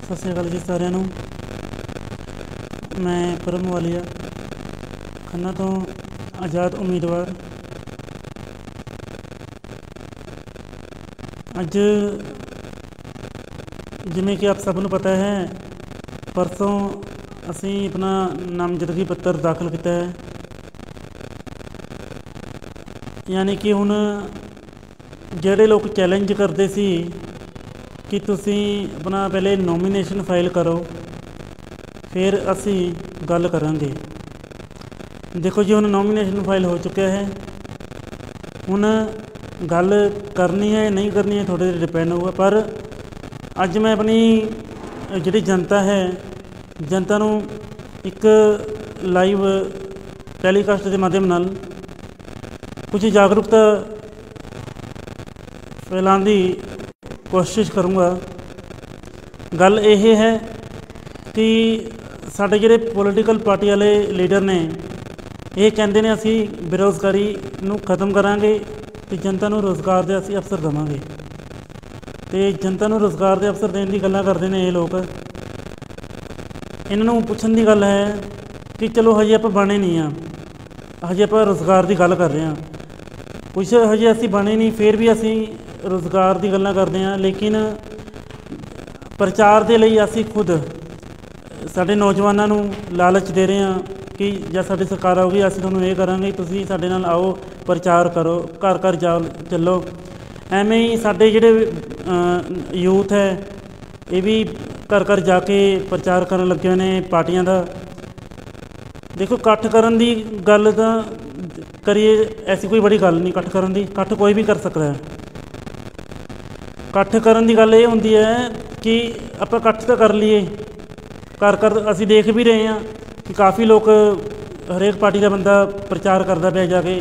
सत श्री अकाल जी सारिਆਂ ਨੂੰ। मैं परम वालिया खन्ना तो आज़ाद उम्मीदवार। अज जिमें कि आप सबनों पता है, परसों असी अपना नामजदगी पत्र दाखिल किया है। यानी कि हुण जिहड़े लोग चैलेंज करते सी कि तुसी अपना पहले नोमीनेशन फाइल करो फिर असी गल करांगे। देखो जी, हुण नोमीनेशन फाइल हो चुका है। हुण गल करनी है नहीं करनी है थोड़े डिपेंड होगा। पर अज मैं अपनी जिहड़ी जनता है, जनता नूं एक लाइव टैलीकास्ट के माध्यम नाल कुछ जागरूकता फैलाने की कोशिश करूँगा। गल यह है कि साडे जिहड़े पोलीटिकल पार्टी वाले लीडर ने ये कहते हैं असी बेरोज़गारी नूं खत्म करांगे तो जनता नूं रोज़गार के असी अवसर देवांगे। तो जनता नूं रोज़गार के अवसर देने की गल्लां करते हैं ये लोग। इन्हां नूं पुछण की गल है कि चलो हजे आप बने नहीं हाँ, हजे आप रोज़गार की गल कर रहे हैं। कुछ हजे असी बने नहीं फिर भी असी रोज़गार की गल्लां करते हैं। लेकिन प्रचार के लिए असी खुद साडे नौजवानों नूं लालच दे रहे हैं कि जब साडी सरकार आऊगी असी तुहानूं ये करांगे, तुसीं साडे नाल आओ, प्रचार करो, घर घर जाओ, चलो। एवें ही साडे जिहड़े यूथ है ये भी घर घर जाके प्रचार करन लगे हुए ने पार्टियां दा। देखो, इकट्ठ करन दी गल तां करिए, ऐसी कोई बड़ी गल नहीं इकट्ठ करन दी। इकट्ठ कोई भी कर सकता है। इकट्ठ करन दी गल ये हुंदी है कि आपां इकट्ठ तो कर लीए, घर घर असीं देख भी रहे हैं कि काफ़ी लोग हरेक पार्टी का बंदा प्रचार करता पे जाके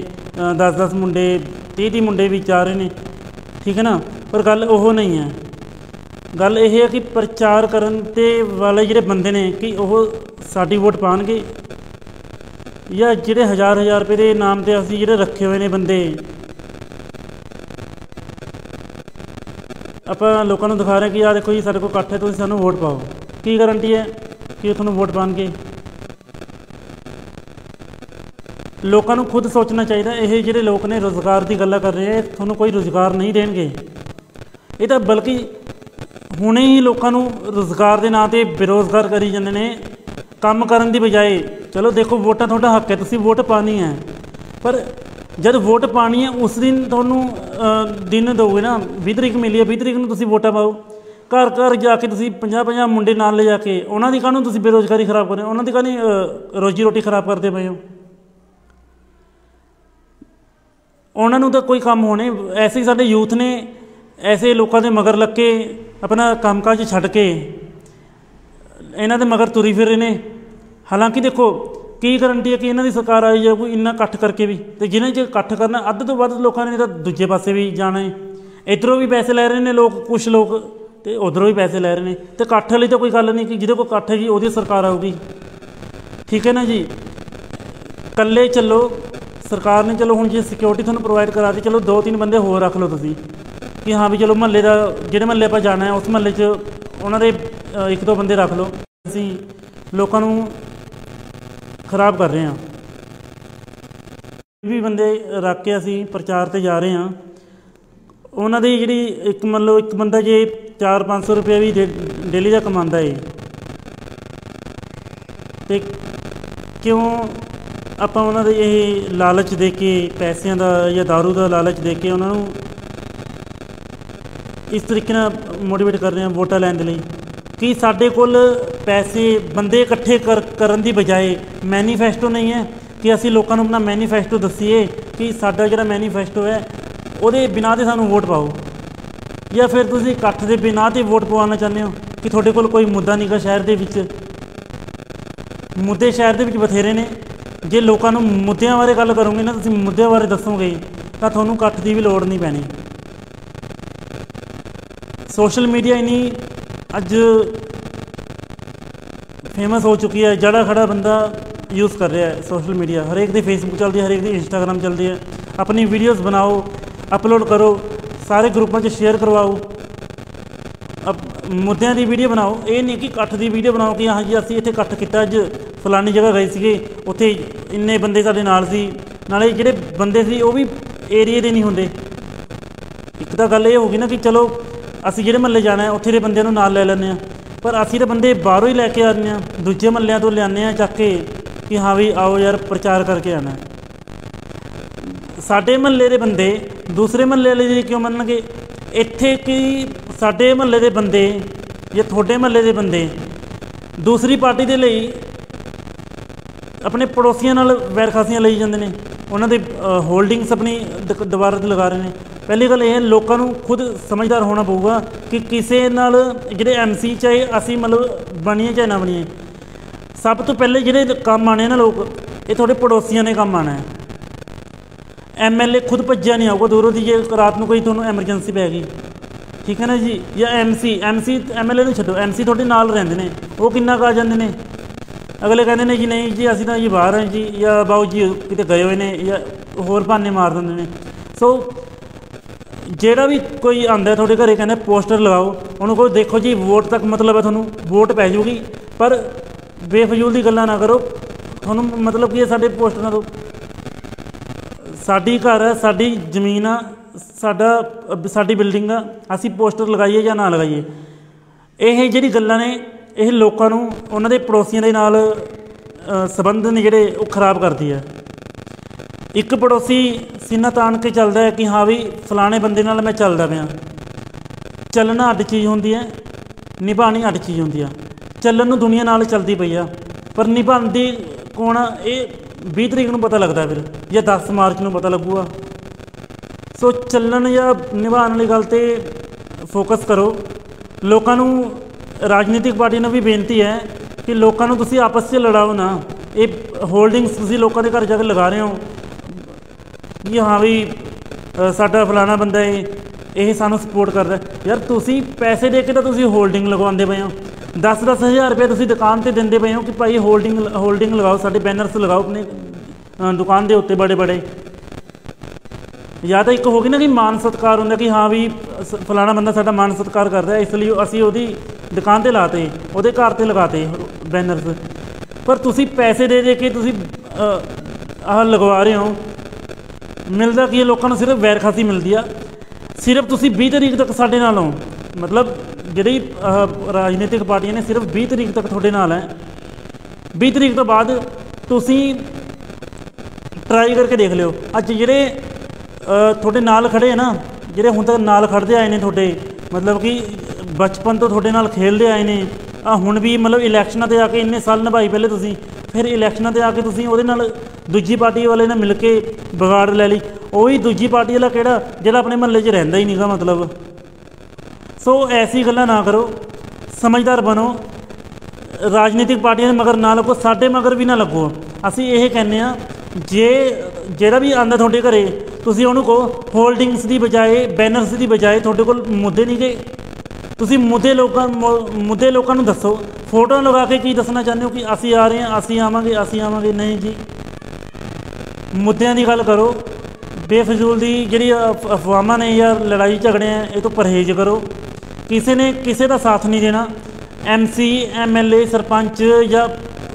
10-10 मुंडे 30 मुंडे भी जा रहे हैं, ठीक है ना। पर गल ओह नहीं है। गल यह है कि प्रचार करन ते वाले जिहड़े बंदे ने कि वह साडी वोट पाणगे या जिहड़े हज़ार रुपये के नाम ते असीं जिहड़े रखे हुए ने बंदे आप लोगों को दिखा रहे हैं कि यार देखो जी साढ़े को इकट्ठ है, तो सानू वोट पाओ। की गारंटी है कि तुहानूं वोट पाएंगे? लोगों को खुद सोचना चाहिए। ये जिहड़े लोग ने रोज़गार की गल्लां कर रहे हैं, तुहानूं कोई रोज़गार नहीं देंगे। ये तो बल्कि हुणे ही लोगों को रोज़गार के नाम पर बेरोज़गार करी जाते हैं, काम करन दी बजाए। चलो देखो, वोटां तुहाडा हक है, तुसीं वोट पानी है, पर जब वोट पानी है उस दिन तुहानूं दिन दोगे ना। 20 तरीक मिली है, 20 तरीक नूं तुसीं वोटां पाओ। घर घर जाके तुसीं 50-50 मुंडे नाल ले जाके उन्हां दी काहनूं तुसीं बेरोज़गारी खराब कर रहे हो, उन्हां दी काहनूं रोजी रोटी खराब करते पे हो। उन्हां नूं तां कोई काम होने। ऐसे ही साडे यूथ ने ऐसे लोगों के मगर लग के अपना काम काज छड्ड के इन्हां दे मगर तुरी फिर रहे ने। हालांकि देखो, की गारंटी है कि इन्हां दी सरकार आई जाए इन्ना इकट्ठ करके भी। तो जिन्हें जो इकट्ठ करना, अद्ध तो वध लोगों ने तो दूजे पासे भी जाना है। इधरों भी पैसे लै रहे हैं लोग, कुछ लोग, तो उधरों भी पैसे लै रहे हैं। तो इकट्ठ वाली तो कोई गल नहीं कि जिहदे कोल इकट्ठ है जी उहदी सरकार आऊगी, ठीक है ना जी। कल्ले चलो, सरकार ने चलो हुण जे सिक्योरिटी तुहानूं प्रोवाइड करा दी, चलो 2-3 बंदे होर रख लो तुसीं कि हाँ भी चलो महल्ले का जिहड़े महल्ले आपां जाना है उस महल्ले च उन्हां दे 1-2 बंदे रख लो। असीं लोकां नूं खराब कर रहे हैं। भी बंदे रख के असी प्रचार ते जा रहे हैं। उन्होंने जी एक मतलब एक बंदा जे 400-500 रुपया भी डेली का कमाता है, तो क्यों आप उन्होंने ये लालच दे के पैसों का या दारू का लालच दे के उन्होंने इस तरीके मोटिवेट कर रहे हैं वोटा लैन के लिए कि साढ़े कोल पैसे बंदे इकट्ठे करन दी बजाय मैनीफेस्टो नहीं है कि असी लोगों को अपना मैनीफेस्टो दसीए कि साडा जिहड़ा मैनीफेस्टो है उहदे बिना ते सानूं वोट पाओ। या फिर तुसीं इकट्ठ दे बिना ते वोट पवाना चाहते हो कि तुहाडे कोल कोई मुद्दा नहीं गा शहर दे विच। मुद्दे शहर दे विच बथेरे ने। जे लोगों को मुद्दों बारे गल करोगे ना, तुसीं मुद्दों बारे दसोगे तो तुहानूं इकट्ठ की भी लोड़ नहीं पैनी। सोशल मीडिया इन्नी अज फेमस हो चुकी है, जड़ा खड़ा बंदा यूज़ कर रहा है सोशल मीडिया। हरेक दी फेसबुक चलती है, हरेक दी इंस्टाग्राम चलती है। अपनी वीडियोज़ बनाओ, अपलोड करो, सारे ग्रुपों में शेयर करवाओ। अब ਮੁੱਦਿਆਂ ਦੀ ਵੀਡੀਓ ਬਣਾਓ, ਇਹ ਨਹੀਂ ਕਿ ਇਕੱਠ ਦੀ ਵੀਡੀਓ ਬਣਾਓ ਕਿ ਹਾਂਜੀ ਅਸੀਂ ਇੱਥੇ ਇਕੱਠ ਕੀਤਾ, ਅੱਜ ਫਲਾਨੀ ਜਗ੍ਹਾ ਗਏ ਸੀਗੇ, ਉੱਥੇ ਇੰਨੇ ਬੰਦੇ ਸਾਡੇ ਨਾਲ ਸੀ। ਨਾਲੇ ਜਿਹੜੇ ਬੰਦੇ ਸੀ ਉਹ ਵੀ ਏਰੀਏ ਦੇ ਨਹੀਂ ਹੁੰਦੇ। ਇੱਕ ਤਾਂ ਗੱਲ ਇਹ ਹੋ ਗਈ ਨਾ ਕਿ ਚਲੋ ਅਸੀਂ ਜਿਹੜੇ ਮਹੱਲੇ ਜਾਣਾ ਉੱਥੇ ਦੇ ਬੰਦਿਆਂ ਨੂੰ ਨਾਲ ਲੈ ਲੈਂਦੇ ਹਾਂ, ਪਰ ਅਸੀਂ ਤਾਂ ਬੰਦੇ ਬਾਹਰੋਂ ਹੀ ਲੈ ਕੇ ਆਉਂਦੇ ਹਾਂ, ਦੂਜੇ ਮਹੱਲਿਆਂ ਤੋਂ ਲਿਆਉਂਦੇ ਹਾਂ ਚੱਕ ਕੇ ਕਿ ਹਾਂ ਵੀ ਆਓ ਯਾਰ ਪ੍ਰਚਾਰ ਕਰਕੇ ਆਉਣਾ। ਸਾਡੇ ਮਹੱਲੇ ਦੇ ਬੰਦੇ ਦੂਸਰੇ ਮਹੱਲੇ ਵਾਲੇ ਦੀ ਕਿਉਂ ਮੰਨਣਗੇ? ਇੱਥੇ ਕਿ ਸਾਡੇ ਮਹੱਲੇ ਦੇ ਬੰਦੇ ਜਾਂ ਤੁਹਾਡੇ ਮਹੱਲੇ ਦੇ ਬੰਦੇ ਦੂਸਰੀ ਪਾਰਟੀ ਦੇ ਲਈ ਆਪਣੇ ਪੜੋਸੀਆਂ ਨਾਲ ਵੈਰ ਖਾਸੀਆਂ ਲਈ ਜਾਂਦੇ ਨੇ, ਉਹਨਾਂ ਦੇ ਹੋਲਡਿੰਗਸ ਆਪਣੀ ਦੁਬਾਰਾ 'ਤੇ ਲਗਾ ਰਹੇ ਨੇ। ਪਹਿਲੀ ਗੱਲ ਇਹ ਹੈ, ਲੋਕਾਂ ਨੂੰ ਖੁਦ ਸਮਝਦਾਰ ਹੋਣਾ ਪਊਗਾ ਕਿ ਕਿਸੇ ਨਾਲ ਜਿਹੜੇ MC ਚਾਹੇ ਅਸੀਂ ਮਤਲਬ ਬਣੀਏ ਚਾਹੇ ਨਾ ਬਣੀਏ, ਸਭ ਤੋਂ ਪਹਿਲੇ ਜਿਹੜੇ ਕੰਮ ਆਉਣੇ ਨਾ ਲੋਕ, ਇਹ ਤੁਹਾਡੇ ਪੜੋਸੀਆਂ ਨੇ ਕੰਮ ਆਉਣਾ ਹੈ। MLA ਖੁਦ ਭੱਜਿਆ ਨਹੀਂ ਆਊਗਾ ਦੂਰੋਂ ਦੀ, ਜੇ ਰਾਤ ਨੂੰ ਕੋਈ ਤੁਹਾਨੂੰ ਐਮਰਜੈਂਸੀ ਪੈ ਗਈ, ਠੀਕ ਹੈ ਨਾ ਜੀ। ਜਾਂ MC MLA ਨੂੰ ਛੱਡੋ, MC ਤੁਹਾਡੇ ਨਾਲ ਰਹਿੰਦੇ ਨੇ, ਉਹ ਕਿੰਨਾ ਕੁ ਆ ਜਾਂਦੇ ਨੇ। ਅਗਲੇ ਕਹਿੰਦੇ ਨੇ ਜੀ ਨਹੀਂ ਜੀ ਅਸੀਂ ਤਾਂ ਜੀ ਬਾਹਰ ਹਾਂ ਜੀ, ਜਾਂ ਬਾਊ ਜੀ ਕਿਤੇ ਗਏ ਹੋਏ ਨੇ, ਜਾਂ ਹੋਰ ਬਹਾਨੇ ਮਾਰ ਦਿੰਦੇ ਨੇ। ਸੋ ਜਿਹੜਾ ਵੀ ਕੋਈ ਆਉਂਦਾ ਤੁਹਾਡੇ ਘਰੇ ਕਹਿੰਦਾ ਪੋਸਟਰ ਲਗਾਓ, ਉਹਨੂੰ ਕਹੋ ਦੇਖੋ ਜੀ ਵੋਟ ਤੱਕ ਮਤਲਬ ਹੈ, ਤੁਹਾਨੂੰ ਵੋਟ ਪੈ ਜਾਊਗੀ, ਪਰ ਬੇਫਜ਼ੂਲ ਦੀ ਗੱਲਾਂ ਨਾ ਕਰੋ। ਤੁਹਾਨੂੰ ਮਤਲਬ ਕੀ ਹੈ ਸਾਡੇ ਪੋਸਟਰਾਂ ਤੋਂ? ਸਾਡੀ ਘਰ ਹੈ, ਸਾਡੀ ਜ਼ਮੀਨ ਆ, ਸਾਡੀ ਬਿਲਡਿੰਗ ਆ, ਅਸੀਂ ਪੋਸਟਰ ਲਗਾਈਏ ਜਾਂ ਨਾ ਲਗਾਈਏ। ਇਹ ਜਿਹੜੀ ਗੱਲਾਂ ਨੇ ਇਹ ਲੋਕਾਂ ਨੂੰ ਉਹਨਾਂ ਦੇ ਪੜੋਸੀਆਂ ਦੇ ਨਾਲ ਸੰਬੰਧ ਨੇ ਜਿਹੜੇ ਉਹ ਖਰਾਬ ਕਰਦੀ ਹੈ। ਇੱਕ ਪੜੋਸੀ ਸੀਨਾ ਤਾਣ ਕੇ ਚੱਲਦਾ ਹੈ ਕਿ ਹਾਂ ਵੀ ਫਲਾਣੇ ਬੰਦੇ ਨਾਲ ਮੈਂ ਚੱਲਦਾ ਪਿਆ। ਚੱਲਣਾ ਅੱਡ ਚੀਜ਼ ਹੁੰਦੀ ਹੈ, ਨਿਭਾਉਣੀ ਅੱਡ ਚੀਜ਼ ਹੁੰਦੀ ਆ। ਚੱਲਣ ਨੂੰ ਦੁਨੀਆ ਨਾਲ ਚੱਲਦੀ ਪਈ ਆ, ਪਰ ਨਿਭਾਉਂਦੀ ਕੌਣ ਆ ਇਹ 20 ਤਰੀਕ ਨੂੰ ਪਤਾ ਲੱਗਦਾ ਫਿਰ, ਜਾਂ 10 ਮਾਰਚ ਨੂੰ ਪਤਾ ਲੱਗੂਗਾ। ਸੋ ਚੱਲਣ ਜਾਂ ਨਿਭਾਉਣ ਵਾਲੀ ਗੱਲ 'ਤੇ ਫੋਕਸ ਕਰੋ। ਲੋਕਾਂ ਨੂੰ, ਰਾਜਨੀਤਿਕ ਪਾਰਟੀ ਨੂੰ ਵੀ ਬੇਨਤੀ ਹੈ ਕਿ ਲੋਕਾਂ ਨੂੰ ਤੁਸੀਂ ਆਪਸ 'ਚ ਲੜਾਓ ਨਾ। ਇਹ ਹੋਲਡਿੰਗਸ ਤੁਸੀਂ ਲੋਕਾਂ ਦੇ ਘਰ ਜਾ ਕੇ ਲਗਾ ਰਹੇ ਹੋ ਕਿ ਹਾਂ ਵੀ ਸਾਡਾ ਫਲਾਣਾ ਬੰਦਾ ਇਹ ਸਾਨੂੰ ਸਪੋਰਟ ਕਰਦਾ। ਯਾਰ ਤੁਸੀਂ ਪੈਸੇ ਦੇ ਕੇ ਤਾਂ ਤੁਸੀਂ ਹੋਲਡਿੰਗ ਲਗਵਾਉਂਦੇ ਪਏ ਹੋ, 10-10 ਹਜ਼ਾਰ ਰੁਪਏ ਤੁਸੀਂ ਦੁਕਾਨ 'ਤੇ ਦਿੰਦੇ ਪਏ ਹੋ ਕਿ ਭਾਈ ਹੋਲਡਿੰਗ ਲਗਾਓ, ਸਾਡੇ ਬੈਨਰਸ ਲਗਾਓ ਆਪਣੇ ਦੁਕਾਨ ਦੇ ਉੱਤੇ ਬੜੇ ਬੜੇ। ਜਾਂ ਤਾਂ ਇੱਕ ਹੋ ਗਈ ਨਾ ਕਿ ਮਾਨ ਸਤਿਕਾਰ ਹੁੰਦਾ ਕਿ ਹਾਂ ਵੀ ਫਲਾਣਾ ਬੰਦਾ ਸਾਡਾ ਮਾਨ ਸਤਿਕਾਰ ਕਰਦਾ, ਇਸ ਲਈ ਅਸੀਂ ਉਹਦੀ ਦੁਕਾਨ 'ਤੇ ਲਾਤੇ, ਉਹਦੇ ਘਰ 'ਤੇ ਲਗਾਤੇ ਬੈਨਰਸ। ਪਰ ਤੁਸੀਂ ਪੈਸੇ ਦੇ ਕੇ ਤੁਸੀਂ ਆਹ ਲਗਵਾ ਰਹੇ ਹੋ। ਮਿਲਦਾ ਕੀ ਹੈ ਲੋਕਾਂ ਨੂੰ? ਸਿਰਫ ਵੈਰ ਖਾਸੀ ਮਿਲਦੀ ਆ। ਸਿਰਫ ਤੁਸੀਂ 20 ਤਰੀਕ ਤੱਕ ਸਾਡੇ ਨਾਲ ਹੋ, ਮਤਲਬ ਜਿਹੜੀ ਰਾਜਨੀਤਿਕ ਪਾਰਟੀਆਂ ਨੇ ਸਿਰਫ 20 ਤਰੀਕ ਤੱਕ ਤੁਹਾਡੇ ਨਾਲ ਹੈ। 20 ਤਰੀਕ ਤੋਂ ਬਾਅਦ ਤੁਸੀਂ ਟਰਾਈ ਕਰਕੇ ਦੇਖ ਲਿਓ। ਅੱਜ ਜਿਹੜੇ ਤੁਹਾਡੇ ਨਾਲ ਖੜੇ ਆ ਨਾ, ਜਿਹੜੇ ਹੁਣ ਤੱਕ ਨਾਲ ਖੜਦੇ ਆਏ ਨੇ ਤੁਹਾਡੇ, ਮਤਲਬ ਕਿ ਬਚਪਨ ਤੋਂ ਤੁਹਾਡੇ ਨਾਲ ਖੇਡਦੇ ਆਏ ਨੇ, ਹੁਣ ਵੀ ਮਤਲਬ ਇਲੈਕਸ਼ਨਾਂ 'ਤੇ ਆ ਕੇ ਇੰਨੇ ਸਾਲ ਨਿਭਾਈ ਪਹਿਲੇ ਤੁਸੀਂ, ਫਿਰ ਇਲੈਕਸ਼ਨਾਂ 'ਤੇ ਆ ਕੇ ਤੁਸੀਂ ਉਹਦੇ ਨਾਲ ਦੂਜੀ ਪਾਰਟੀ ਵਾਲੇ ਨਾਲ ਮਿਲ ਕੇ ਵਿਗਾੜ ਲੈ ਲਈ। ਉਹੀ ਦੂਜੀ ਪਾਰਟੀ ਵਾਲਾ ਕਿਹੜਾ ਜਿਹੜਾ ਆਪਣੇ ਮਹੱਲੇ 'ਚ ਰਹਿੰਦਾ ਹੀ ਨਹੀਂਗਾ ਮਤਲਬ। ਸੋ ਐਸੀ ਗੱਲਾਂ ਨਾ ਕਰੋ, ਸਮਝਦਾਰ ਬਣੋ। ਰਾਜਨੀਤਿਕ ਪਾਰਟੀਆਂ ਦੇ ਮਗਰ ਨਾ ਲੱਗੋ, ਸਾਡੇ ਮਗਰ ਵੀ ਨਾ ਲੱਗੋ। ਅਸੀਂ ਇਹ ਕਹਿੰਦੇ ਹਾਂ ਜਿਹੜਾ ਵੀ ਆਉਂਦਾ ਤੁਹਾਡੇ ਘਰੇ, ਤੁਸੀਂ ਉਹਨੂੰ ਕਹੋ ਹੋਲਡਿੰਗਸ ਦੀ ਬਜਾਏ, ਬੈਨਰਸ ਦੀ ਬਜਾਏ ਤੁਹਾਡੇ ਕੋਲ ਮੁੱਦੇ ਨਹੀਂ ਗਏ, ਤੁਸੀਂ ਮੁੱਦੇ ਲੋਕਾਂ ਨੂੰ ਦੱਸੋ। ਫੋਟੋਆਂ ਲਗਾ ਕੇ ਕੀ ਦੱਸਣਾ ਚਾਹੁੰਦੇ ਹੋ ਕਿ ਅਸੀਂ ਆ ਰਹੇ ਹਾਂ, ਅਸੀਂ ਆਵਾਂਗੇ? ਨਹੀਂ ਜੀ, ਮੁੱਦਿਆਂ ਦੀ ਗੱਲ ਕਰੋ। ਬੇਫਜ਼ੂਲ ਦੀ ਜਿਹੜੀ ਅਫਵਾਹਾਂ ਨੇ ਜਾਂ ਲੜਾਈ ਝਗੜੇ ਆ, ਇਹ ਤੋਂ ਪਰਹੇਜ਼ ਕਰੋ। ਕਿਸੇ ਨੇ ਕਿਸੇ ਦਾ ਸਾਥ ਨਹੀਂ ਦੇਣਾ। MC MLA ਸਰਪੰਚ ਜਾਂ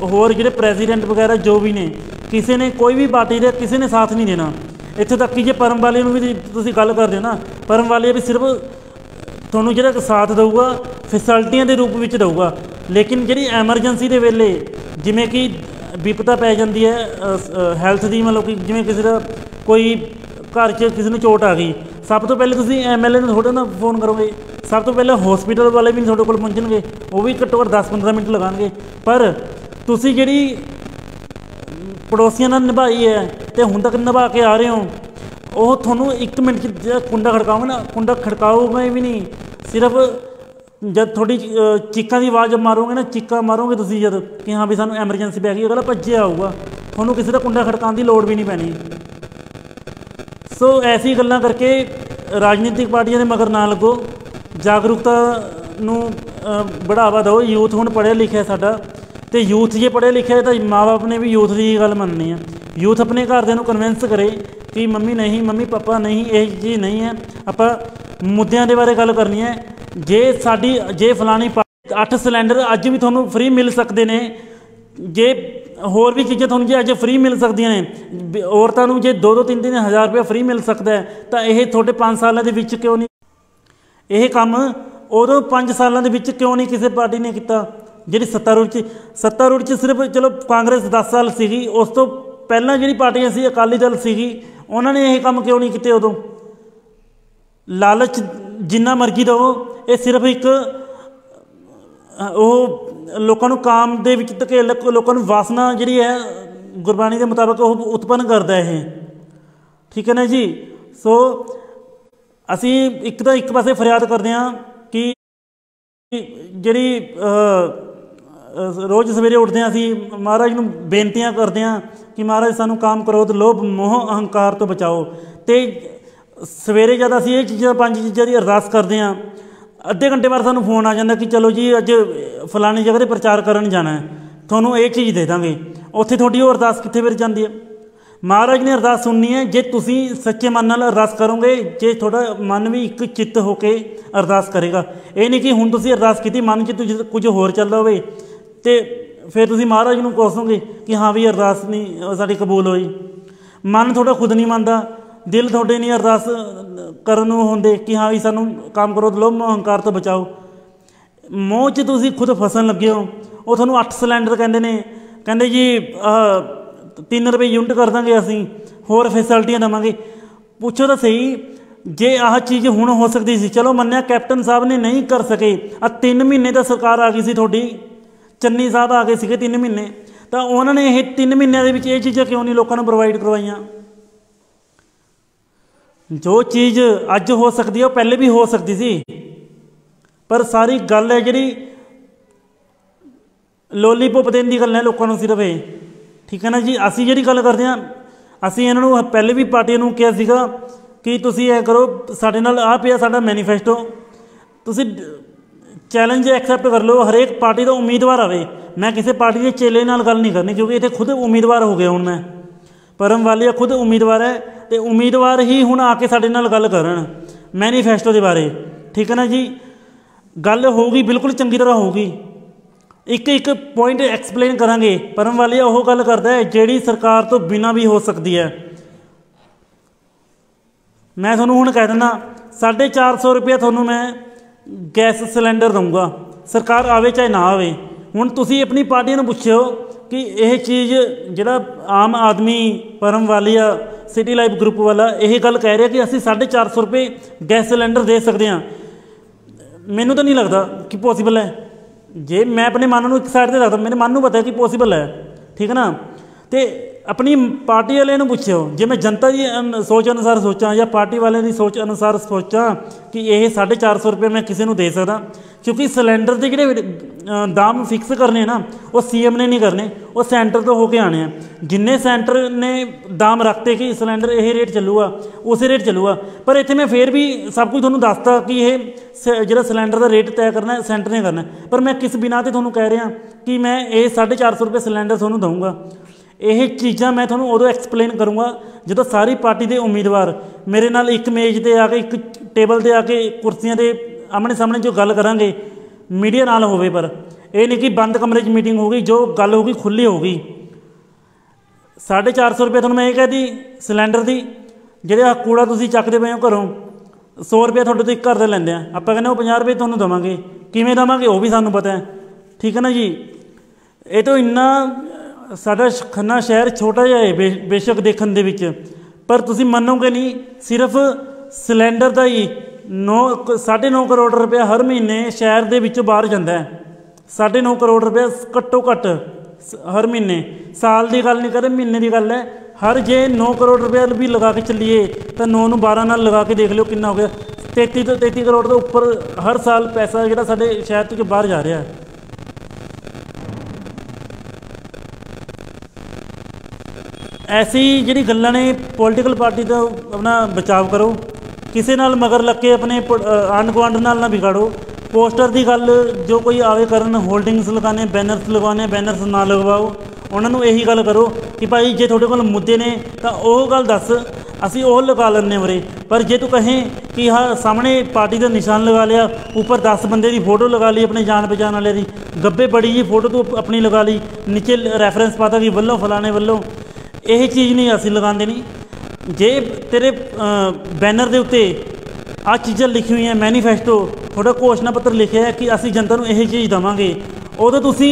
ਹੋਰ ਜਿਹੜੇ ਪ੍ਰੈਜ਼ੀਡੈਂਟ ਵਗੈਰਾ ਜੋ ਵੀ ਨੇ, ਕਿਸੇ ਨੇ ਕੋਈ ਵੀ ਪਾਰਟੀ ਦੇ ਕਿਸੇ ਨੇ ਸਾਥ ਨਹੀਂ ਦੇਣਾ। ਇੱਥੇ ਤੱਕ ਕਿ ਜੇ ਪਰਮ ਵਾਲੇ ਨੂੰ ਵੀ ਤੁਸੀਂ ਗੱਲ ਕਰਦੇ ਹੋ ਨਾ, ਪਰਮ ਵਾਲੇ ਵੀ ਸਿਰਫ ਤੁਹਾਨੂੰ ਜਿਹੜਾ ਸਾਥ ਦੇਊਗਾ ਫੈਸਿਲਿਟੀਆਂ ਦੇ ਰੂਪ ਵਿੱਚ ਦੇਊਗਾ, ਲੇਕਿਨ ਜਿਹੜੀ ਐਮਰਜੈਂਸੀ ਦੇ ਵੇਲੇ ਜਿਵੇਂ ਕਿ ਵਿਪਤਾ ਪੈ ਜਾਂਦੀ ਹੈ ਹੈਲਥ ਦੀ, ਮਤਲਬ ਕਿ ਜਿਵੇਂ ਕਿਸੇ ਦਾ ਕੋਈ ਘਰ 'ਚ ਕਿਸੇ ਨੂੰ ਚੋਟ ਆ ਗਈ, ਸਭ ਤੋਂ ਪਹਿਲੇ ਤੁਸੀਂ MLA ਨੂੰ ਤੁਹਾਡੇ ਨਾਲ ਫੋਨ ਕਰੋਗੇ। ਸਭ ਤੋਂ ਪਹਿਲਾਂ ਹੌਸਪੀਟਲ ਵਾਲੇ ਵੀ ਤੁਹਾਡੇ ਕੋਲ ਪਹੁੰਚਣਗੇ, ਉਹ ਵੀ ਘੱਟੋ ਘੱਟ 10-15 ਮਿੰਟ ਲਗਾਉਣਗੇ। ਪਰ ਤੁਸੀਂ ਜਿਹੜੀ ਪੜੋਸੀਆਂ ਨਾਲ ਨਿਭਾਈ ਹੈ ਅਤੇ ਹੁਣ ਤੱਕ ਨਿਭਾ ਕੇ ਆ ਰਹੇ ਹੋ, ਉਹ ਤੁਹਾਨੂੰ 1 ਮਿੰਟ 'ਚ ਜਿਹੜਾ ਕੁੰਡਾ ਖੜਕਾਓਗੇ ਨਾ, ਕੁੰਡਾ ਖੜਕਾਓਗੇ ਵੀ ਨਹੀਂ। ਸਿਰਫ ਜਦ ਤੁਹਾਡੀ ਚੀਕਾਂ ਦੀ ਆਵਾਜ਼ ਮਾਰੋਗੇ ਨਾ, ਚੀਕਾਂ ਮਾਰੋਗੇ ਤੁਸੀਂ ਜਦ ਕਿ ਹਾਂ ਵੀ ਸਾਨੂੰ ਐਮਰਜੈਂਸੀ ਪੈ ਗਈ, ਅਗਲਾ ਭੱਜਿਆ ਆਊਗਾ, ਤੁਹਾਨੂੰ ਕਿਸੇ ਦਾ ਕੁੰਡਾ ਖੜਕਾਉਣ ਦੀ ਲੋੜ ਵੀ ਨਹੀਂ ਪੈਣੀ। ਸੋ ਐਸੀ ਗੱਲਾਂ ਕਰਕੇ ਰਾਜਨੀਤਿਕ ਪਾਰਟੀਆਂ ਦੇ ਮਗਰ ਨਾ ਲੱਗੋ। ਜਾਗਰੂਕਤਾ ਨੂੰ ਬੜਾਵਾ ਦਿਓ। ਯੂਥ ਹੁਣ ਪੜ੍ਹਿਆ ਲਿਖਿਆ ਸਾਡਾ, ਅਤੇ ਯੂਥ ਜੇ ਪੜ੍ਹਿਆ ਲਿਖਿਆ ਤਾਂ ਮਾਂ ਬਾਪ ਨੇ ਵੀ ਯੂਥ ਦੀ ਗੱਲ ਮੰਨਣੀ ਆ। ਯੂਥ ਆਪਣੇ ਘਰਦਿਆਂ ਨੂੰ ਕਨਵਿੰਸ ਕਰੇ ਕਿ ਮੰਮੀ ਪਾਪਾ ਨਹੀਂ, ਇਹ ਚੀਜ਼ ਨਹੀਂ ਹੈ। ਆਪਾਂ ਮੁੱਦਿਆਂ ਦੇ ਬਾਰੇ ਗੱਲ ਕਰਨੀ ਹੈ जे साडी जे फलानी 8 सिलेंडर अज भी तुहानूं फ्री मिल सकते हैं, जे होर भी चीज़ां तुहानूं जे अज फ्री मिल सकदियां ने, औरतां नूं जे 2-3 हज़ार रुपया फ्री मिल सकता है, तो यह थोड़े 5 सालों के विच क्यों नहीं यह काम उदों 5 सालों के विच क्यों नहीं किसी पार्टी ने किया? जी सत्तारूढ़ सिर्फ चलो कांग्रेस 10 साल सी, उस तो पहला जी पार्टियां सी अकाली दल सी, उन्होंने यह काम क्यों नहीं किए? उदों लालच जिन्ना मर्जी दो, ये सिर्फ एक लोगों काम दे विच धकेल, लोगों वासना जी है गुरबाणी के मुताबिक वो उत्पन्न करता है। ठीक है ना जी। सो असी एक तो एक पासे फरियाद करते हैं कि जी रोज़ सवेरे उठते हैं असी महाराज नूं बेनतियां करते हैं कि महाराज सानू काम क्रोध लोभ मोह अहंकार तो बचाओ। तो सवेरे जब असी ये चीज़ां 5 चीज़ां की अरदास करते हैं, अद्धे घंटे बाद सानू फोन आ जाता कि चलो जी अज फलानी जगह पर प्रचार करन जाना है, थोनों ये चीज़ दे देंगे। उत्थे थोड़ी वो अरदास कित्थे फिर जाती है? महाराज ने अरदास सुननी है जे तुसी सच्चे मन नाल अरदास करोगे, जे थोड़ा मन भी एक चित्त होके अरदास करेगा। ये नहीं कि हुण तुसी अरदास की मन च कुछ होर चलदा होवे ते फिर तुसी महाराज नूं कोसोगे कि हाँ भी अरदास नहीं साडी कबूल होई। मन थोड़ा खुद नहीं मनदा, दिल थोड़े नहीं अरदास करन होंदे कि हाँ भी सानू काम करो, लोभ अहंकार तो बचाओ। मोह च तुसी खुद फसन लगे हो। वो थोनू 8 सिलेंडर कहते हैं, कहते जी 3 रुपये यूनिट कर देंगे असी, होर फैसिलिटियां देवांगे। पुछो तो सही, जे आह चीज़ हुण हो सकती सी, चलो मन्निया कैप्टन साहब ने नहीं कर सके, 3 महीने तो सरकार आ गई सी थोड़ी, चन्नी साहब आ गए थे 3 महीने, तो उन्होंने ये 3 महीनों के ये चीज़ां क्यों नहीं लोगों को प्रोवाइड करवाइया? जो चीज़ अज हो सकती है वो पहले भी हो सकती सी, पर सारी गल है जी लोलीपॉप देने की गल है लोगों को सिर्फ ये। ठीक है ना जी। असी जी गल करते हैं, असी इन्हों पहले भी पार्टियों को कहा सीगा कि तुसी ऐ करो, साडे नाल आ पिया साडा मैनीफेस्टो, तुसी चैलेंज एक्सैप्ट कर लो, हरेक पार्टी का उम्मीदवार आवे। मैं किसी पार्टी के चेले नाल गल नहीं करनी, क्योंकि इतने खुद उम्मीदवार हो गया हूँ। मैं परम वालिया खुद उम्मीदवार है, तो उम्मीदवार ही हुण आके साडे नाल गल करन मैनीफेस्टो के बारे। ठीक है ना जी। गल होगी बिल्कुल चंगी तरह होगी, एक एक पॉइंट एक्सप्लेन करांगे। परम वालिया वो गल करता है जिहड़ी सरकार तो बिना भी हो सकती है। मैं तुहानूं हुण कह दिंदा 450 रुपया तुहानूं मैं गैस सिलेंडर दूंगा, सरकार आवे चाहे ना आवे। हुण तुसीं अपनी पार्टी नूं पुछो कि यह चीज़ जिहड़ा आम आदमी परम वालिया सिटी लाइफ ग्रुप वाला यह गल कह रहा कि असीं 450 रुपये गैस सिलेंडर दे सकते हैं, मैनूं तो नहीं लगता कि पॉसीबल है। जे मैं अपने मन को एक साइड पर रखता, मेरे मन को पता है कि पॉसीबल है। ठीक है ना। तो अपनी पार्टी वाले पूछो, जे मैं जनता की सोच अनुसार सोचा या पार्टी वाले की सोच अनुसार सोचा कि यह 450 रुपये मैं किसी को दे सकता, क्योंकि सिलेंडर के जोड़े दाम फिक्स करने ना वो CM ने नहीं करने, वो सेंटर तो होके आने हैं। जिन्ने सेंटर ने दाम रखते कि सिलेंडर यह रेट चलूगा उस रेट चलूगा, पर इतने मैं फिर भी सब कुछ थोड़ा दसता कि यह जो सिलेंडर का रेट तय करना है सेंटर ने करना है। पर मैं किस बिना ते थोनू कह रहा कि मैं ये 450 रुपये सिलेंडर थोनू दूँगा। यह चीज़ां मैं थोनू उदों एक्सप्लेन करूँगा जो सारी पार्टी के उम्मीदवार मेरे नाल एक मेज पर आके एक टेबल पर आके कुर्सियां के आमने सामने जो गल करांगे मीडिया नाल होवे। पर यह नहीं कि बंद कमरे च मीटिंग होगी, जो गल होगी खुली होगी। 450 रुपये थोनू मैं ये कह दी सिलेंडर की, जो कूड़ा तुसीं चकदे पे हो घरों 100 रुपया थोड़े तो एक घर का लैंदे आ, आपां कहने 50 रुपये थोनू देवांगे, किवें देवांगे वो भी सानू पता है। ठीक है ना जी। ये तो इन्ना साडा खन्ना शहर छोटा जिहा है बेशक देखण दे विच, पर तुसीं मन्नोगे नहीं सिर्फ सिलेंडर का ही 9.5 करोड़ रुपया हर महीने शहर के विचों बाहर जाता है। 9.5 करोड़ रुपया घट्टो घट्ट हर महीने, साल की गल नहीं कर, महीने की गल है। हर जे 9 करोड़ रुपया भी लगा के चलीए तो 9 नूं 12 नाल लगा के देख लो कितना हो गया। 33 करोड़ तो उपर हर साल पैसा जिहड़ा साडे शहर तो बाहर जा रहा है। ऐसी जिहड़ी गल्लां ने पोलिटिकल पार्टी तो अपना बचाव करो, किसी नाल मगर लग के अपने आंढ गुआंढ नाल ना बिगाड़ो। पोस्टर की गल जो कोई आवे करन, होल्डिंग्स लगाने बैनर्स लगवाने, बैनर्स ना लगवाओ। उन्होंने यही गल करो कि भाई जे थोड़े कोल मुद्दे ने तो वह गल दस, ਅਸੀਂ ਉਹ ਲਗਾ ਲੈਂਦੇ ਉਰੇ। पर जे तू कहें कि हाँ सामने पार्टी का निशान लगा लिया, ऊपर 10 बंदे की फोटो लगा ली अपने जान पहचान वाले की, गब्बे बड़ी जी फोटो तू अपनी लगा ली, नीचे रैफरेंस पाता कि वल्लों फलाने वल्लों, यह चीज़ नहीं असी लगाते नहीं। जे तेरे बैनर के उत्ते आ चीज़ां लिखी हुई हैं, मैनीफेस्टो थोड़ा घोषणा पत्र लिखे है कि असी जनता को यही चीज़ देवांगे, उदों तुसी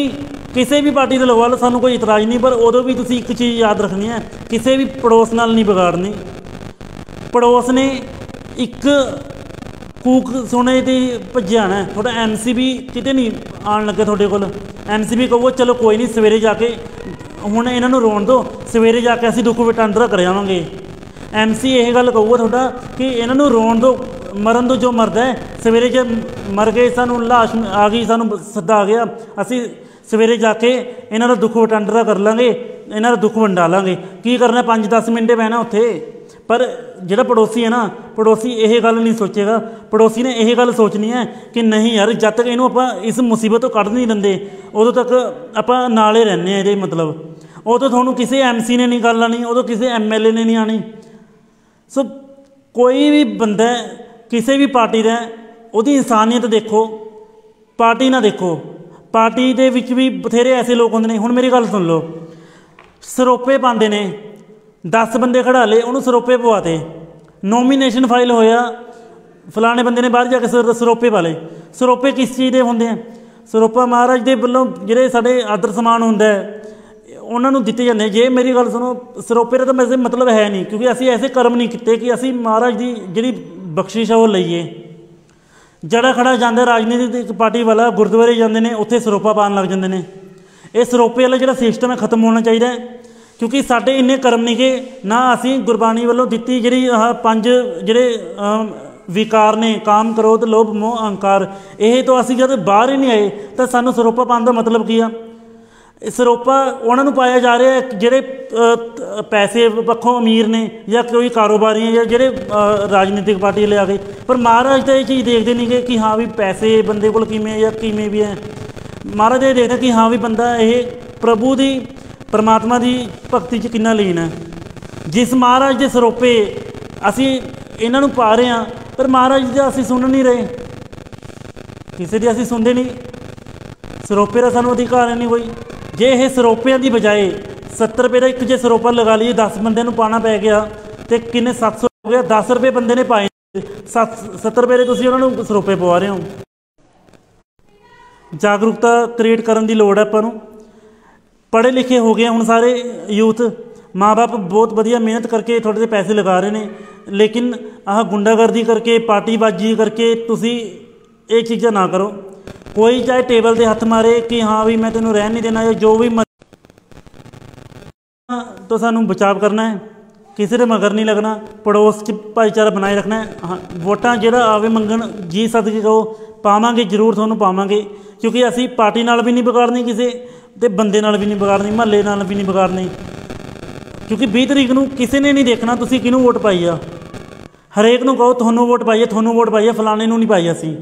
किसी भी पार्टी से लगवा लो, सानू कोई इतराज़ नहीं, पर उदों भी तुसी एक चीज़ याद रखनी है, किसी भी पड़ोस नाल नहीं बिगाड़नी। पड़ोस ने एक कूक सुने तो भज्जे आना है, थोड़ा MC भी कितने नहीं आन लगे थोड़े को, MC भी कहो चलो कोई नहीं सवेरे जाके हुण इन्हों रोन दो, सवेरे जाके असीं दुख वटांदरा कर आवांगे। MC यह गल कहूगा थोड़ा कि इन्हों रोन दो, मरन दो जो मरदा है, सवेरे जो मर गए सानू लाश आ गई, सानू सद्दा आ गया, असी सवेरे जाके इन्हों का दुख वटांदरा कर लांगे, इन्हों का दुख वंडा लांगे। की करना 5-10 मिनट बहना उत्थे। पर जिहड़ा पड़ोसी है ना, पड़ोसी यह गल नहीं सोचेगा, पड़ोसी ने यह गल सोचनी है कि नहीं यार जब तक इनू आप इस मुसीबत तो कढ़ नहीं देंगे उदों तक आप नाले रहने ये मतलब, उदों थोनों किसी MC ने नहीं गल आनी, उदों किसी MLA ने नहीं आनी। सो कोई भी बंदा किसी भी पार्टी का उहदी इंसानियत देखो, पार्टी ना देखो। पार्टी दे विच भी बथेरे ऐसे लोग होंदे ने, हुण मेरी गल सुन लो, सरोपे पाते ने 10 बंदे खड़ा ले, उन्होंने सरोपे पवाते, नोमीनेशन फाइल होया, फलाने बंदे ने बाहर जाके सरोपे पा ले। सरोपे किस चीज़ के होंगे हैं? सरोपा महाराज के वलों जिहड़े साडे आदर समान होंदा है उन्होंने दिते जाते हैं। जे मेरी गल सुनो, सरोपे का तो वैसे मतलब है नहीं, क्योंकि असी ऐसे कर्म नहीं किए कि असी महाराज की जिहड़ी बख्शिश है वो लईए। जड़ा खड़ा जाता राजनीतिक पार्टी वाला गुरुद्वारे जाते हैं, उत्थे सरोपा पान लग जाते हैं। ये सरोपे वाला जिहड़ा सिस्टम है खत्म होना चाहिए, क्योंकि साढ़े इन्ने कर्म नहीं कि ना असी गुरबाणी वालों दी जी 5 जिहड़े विकार ने, काम क्रोध लोभ मोह अहंकार, ये तो असी जब बाहर ही नहीं आए तो सानू सरोपा पाने का मतलब की आ? सरोपा उन्होंने पाया जा रहा है जिहड़े पैसे पक्षों अमीर ने या कोई कारोबारी है या जिहड़े राजनीतिक पार्टी ले आ गए। पर महाराज तो ये चीज़ देखते नहीं कि हाँ भी पैसे बंदे को किमें या किमें भी है। महाराज ये देखते कि हाँ भी बंदा ये प्रभु की परमात्मा की भगती च कितना लीन है। जिस महाराज के सरोपे असी इन्हों पा रहे हैं, पर महाराज जी असी सुन नहीं रहे, किसी की असी सुनते नहीं। सरोपे का सानू अधिकार है नहीं कोई। जे ये सरोपिया की बजाय 70 रुपये का एक जो सरोपा लगा लीए, 10 बंदे पाना पै गया तो किन्ने 700 हो गया। 10 रुपये बंदे ने पाए, 70 रुपये तुसीं उन्होंने सरोपे पवा रहे हो। जागरूकता क्रिएट करने की लोड़ है आपां नूं। पढ़े लिखे हो गए हुण सारे यूथ, माँ बाप बहुत वधिया मेहनत करके थोड़े जे पैसे लगा रहे हैं, लेकिन आह गुंडागर्दी करके पार्टीबाजी करके तुसी ये चीज़ां ना करो। कोई चाहे टेबल से हथ मारे कि हाँ भी मैं तेनों रहन नहीं देना, या जो भी तो सानू बचाव करना है, किसी के मगर नहीं लगना, पड़ोस च भाईचारा बनाए रखना है। हाँ वोटां जिहड़ा आवे मंगण जी सदके कहो पावांगे, जरूर तुहानूं पावांगे, क्योंकि असी पार्टी नाल भी नहीं बिगाड़नी, किसी ते बंदे नाल भी नहीं बिगाड़नी, महल्ले नाल भी नहीं बिगाड़नी। क्योंकि 20 तरीक नूं किसी ने नहीं देखना तुसीं किहनूं वोट पाई आ। हरेक नूं कहो तुहानूं वोट पाई है, तुहानूं वोट पाई है, फलाने नूं नहीं पाई असीं,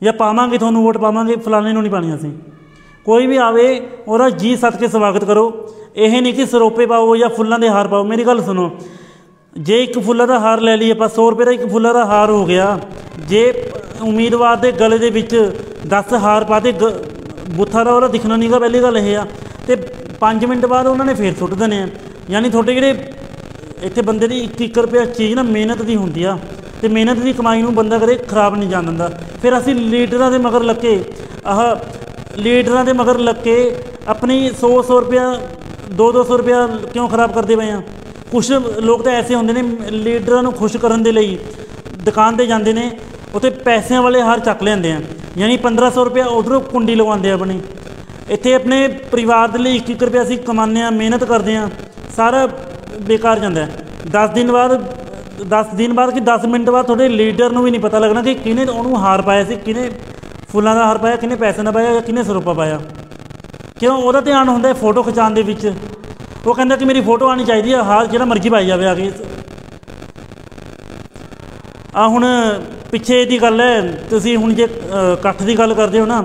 या पावांगे तुहानूं वोट पावांगे, फलाने नूं नहीं पानी असीं। कोई भी आवे और जी सद के स्वागत करो। यह नहीं कि सरोपे पाओ या फुल्लां दे हार पाओ। मेरी गल सुनो, जे एक फुल्लां दा हार लै लईए, 100 रुपये का एक फुल्लां दा हार हो गया, जे उम्मीदवार के गले दे विच 10 हार पाते, बुत्था दा ओहदा दिखना नहीं गा। पहली गल यह आ, तो 5 मिनट बाद उन्होंने फिर सुट देने हैं। यानी थोड़े जिहड़े इत्थे बंदे दी 1 रुपया चीज़ ना मेहनत की होंदी आ, तो मेहनत की कमाई नूं बंदा कदे खराब नहीं जान दिंदा। फिर असीं लीडरां दे मगर लग के लीडरां दे मगर लग के अपनी 100 रुपया 200 रुपया क्यों खराब करते पे हैं। कुछ लोग तो ऐसे होंदे ने लीडरां नूं खुश करन दे लई दुकान ते जांदे ने, उत्थे पैसिਆਂ वाले हार चक लिआंदे हैं, यानी 1500 रुपया उधरों कुंडी लगवाते अपनी। इत्थे अपने परिवार के लिए 1-1 रुपया असीं कमाने हैं, मेहनत करते हैं, सारा बेकार जाता है। 10 दिन बाद कि 10 मिनट बाद थोड़े लीडर नूं भी नहीं पता लगना कि किने उन्होंने हार पाया सी, किने फुल्लां दा हार पाया, किने पैसे ना पाया, या किने सरोपा पाया। क्यों उहदा ध्यान हुंदा है फोटो खिचाण दे विच। वो कहंदा कि मेरी फोटो आनी चाहिए है, हार जिहड़ा मर्जी पाई जावे आके। आ हुण पिछे दी गल है, तुसीं हुण जे कट्ठ की गल करदे हो ना,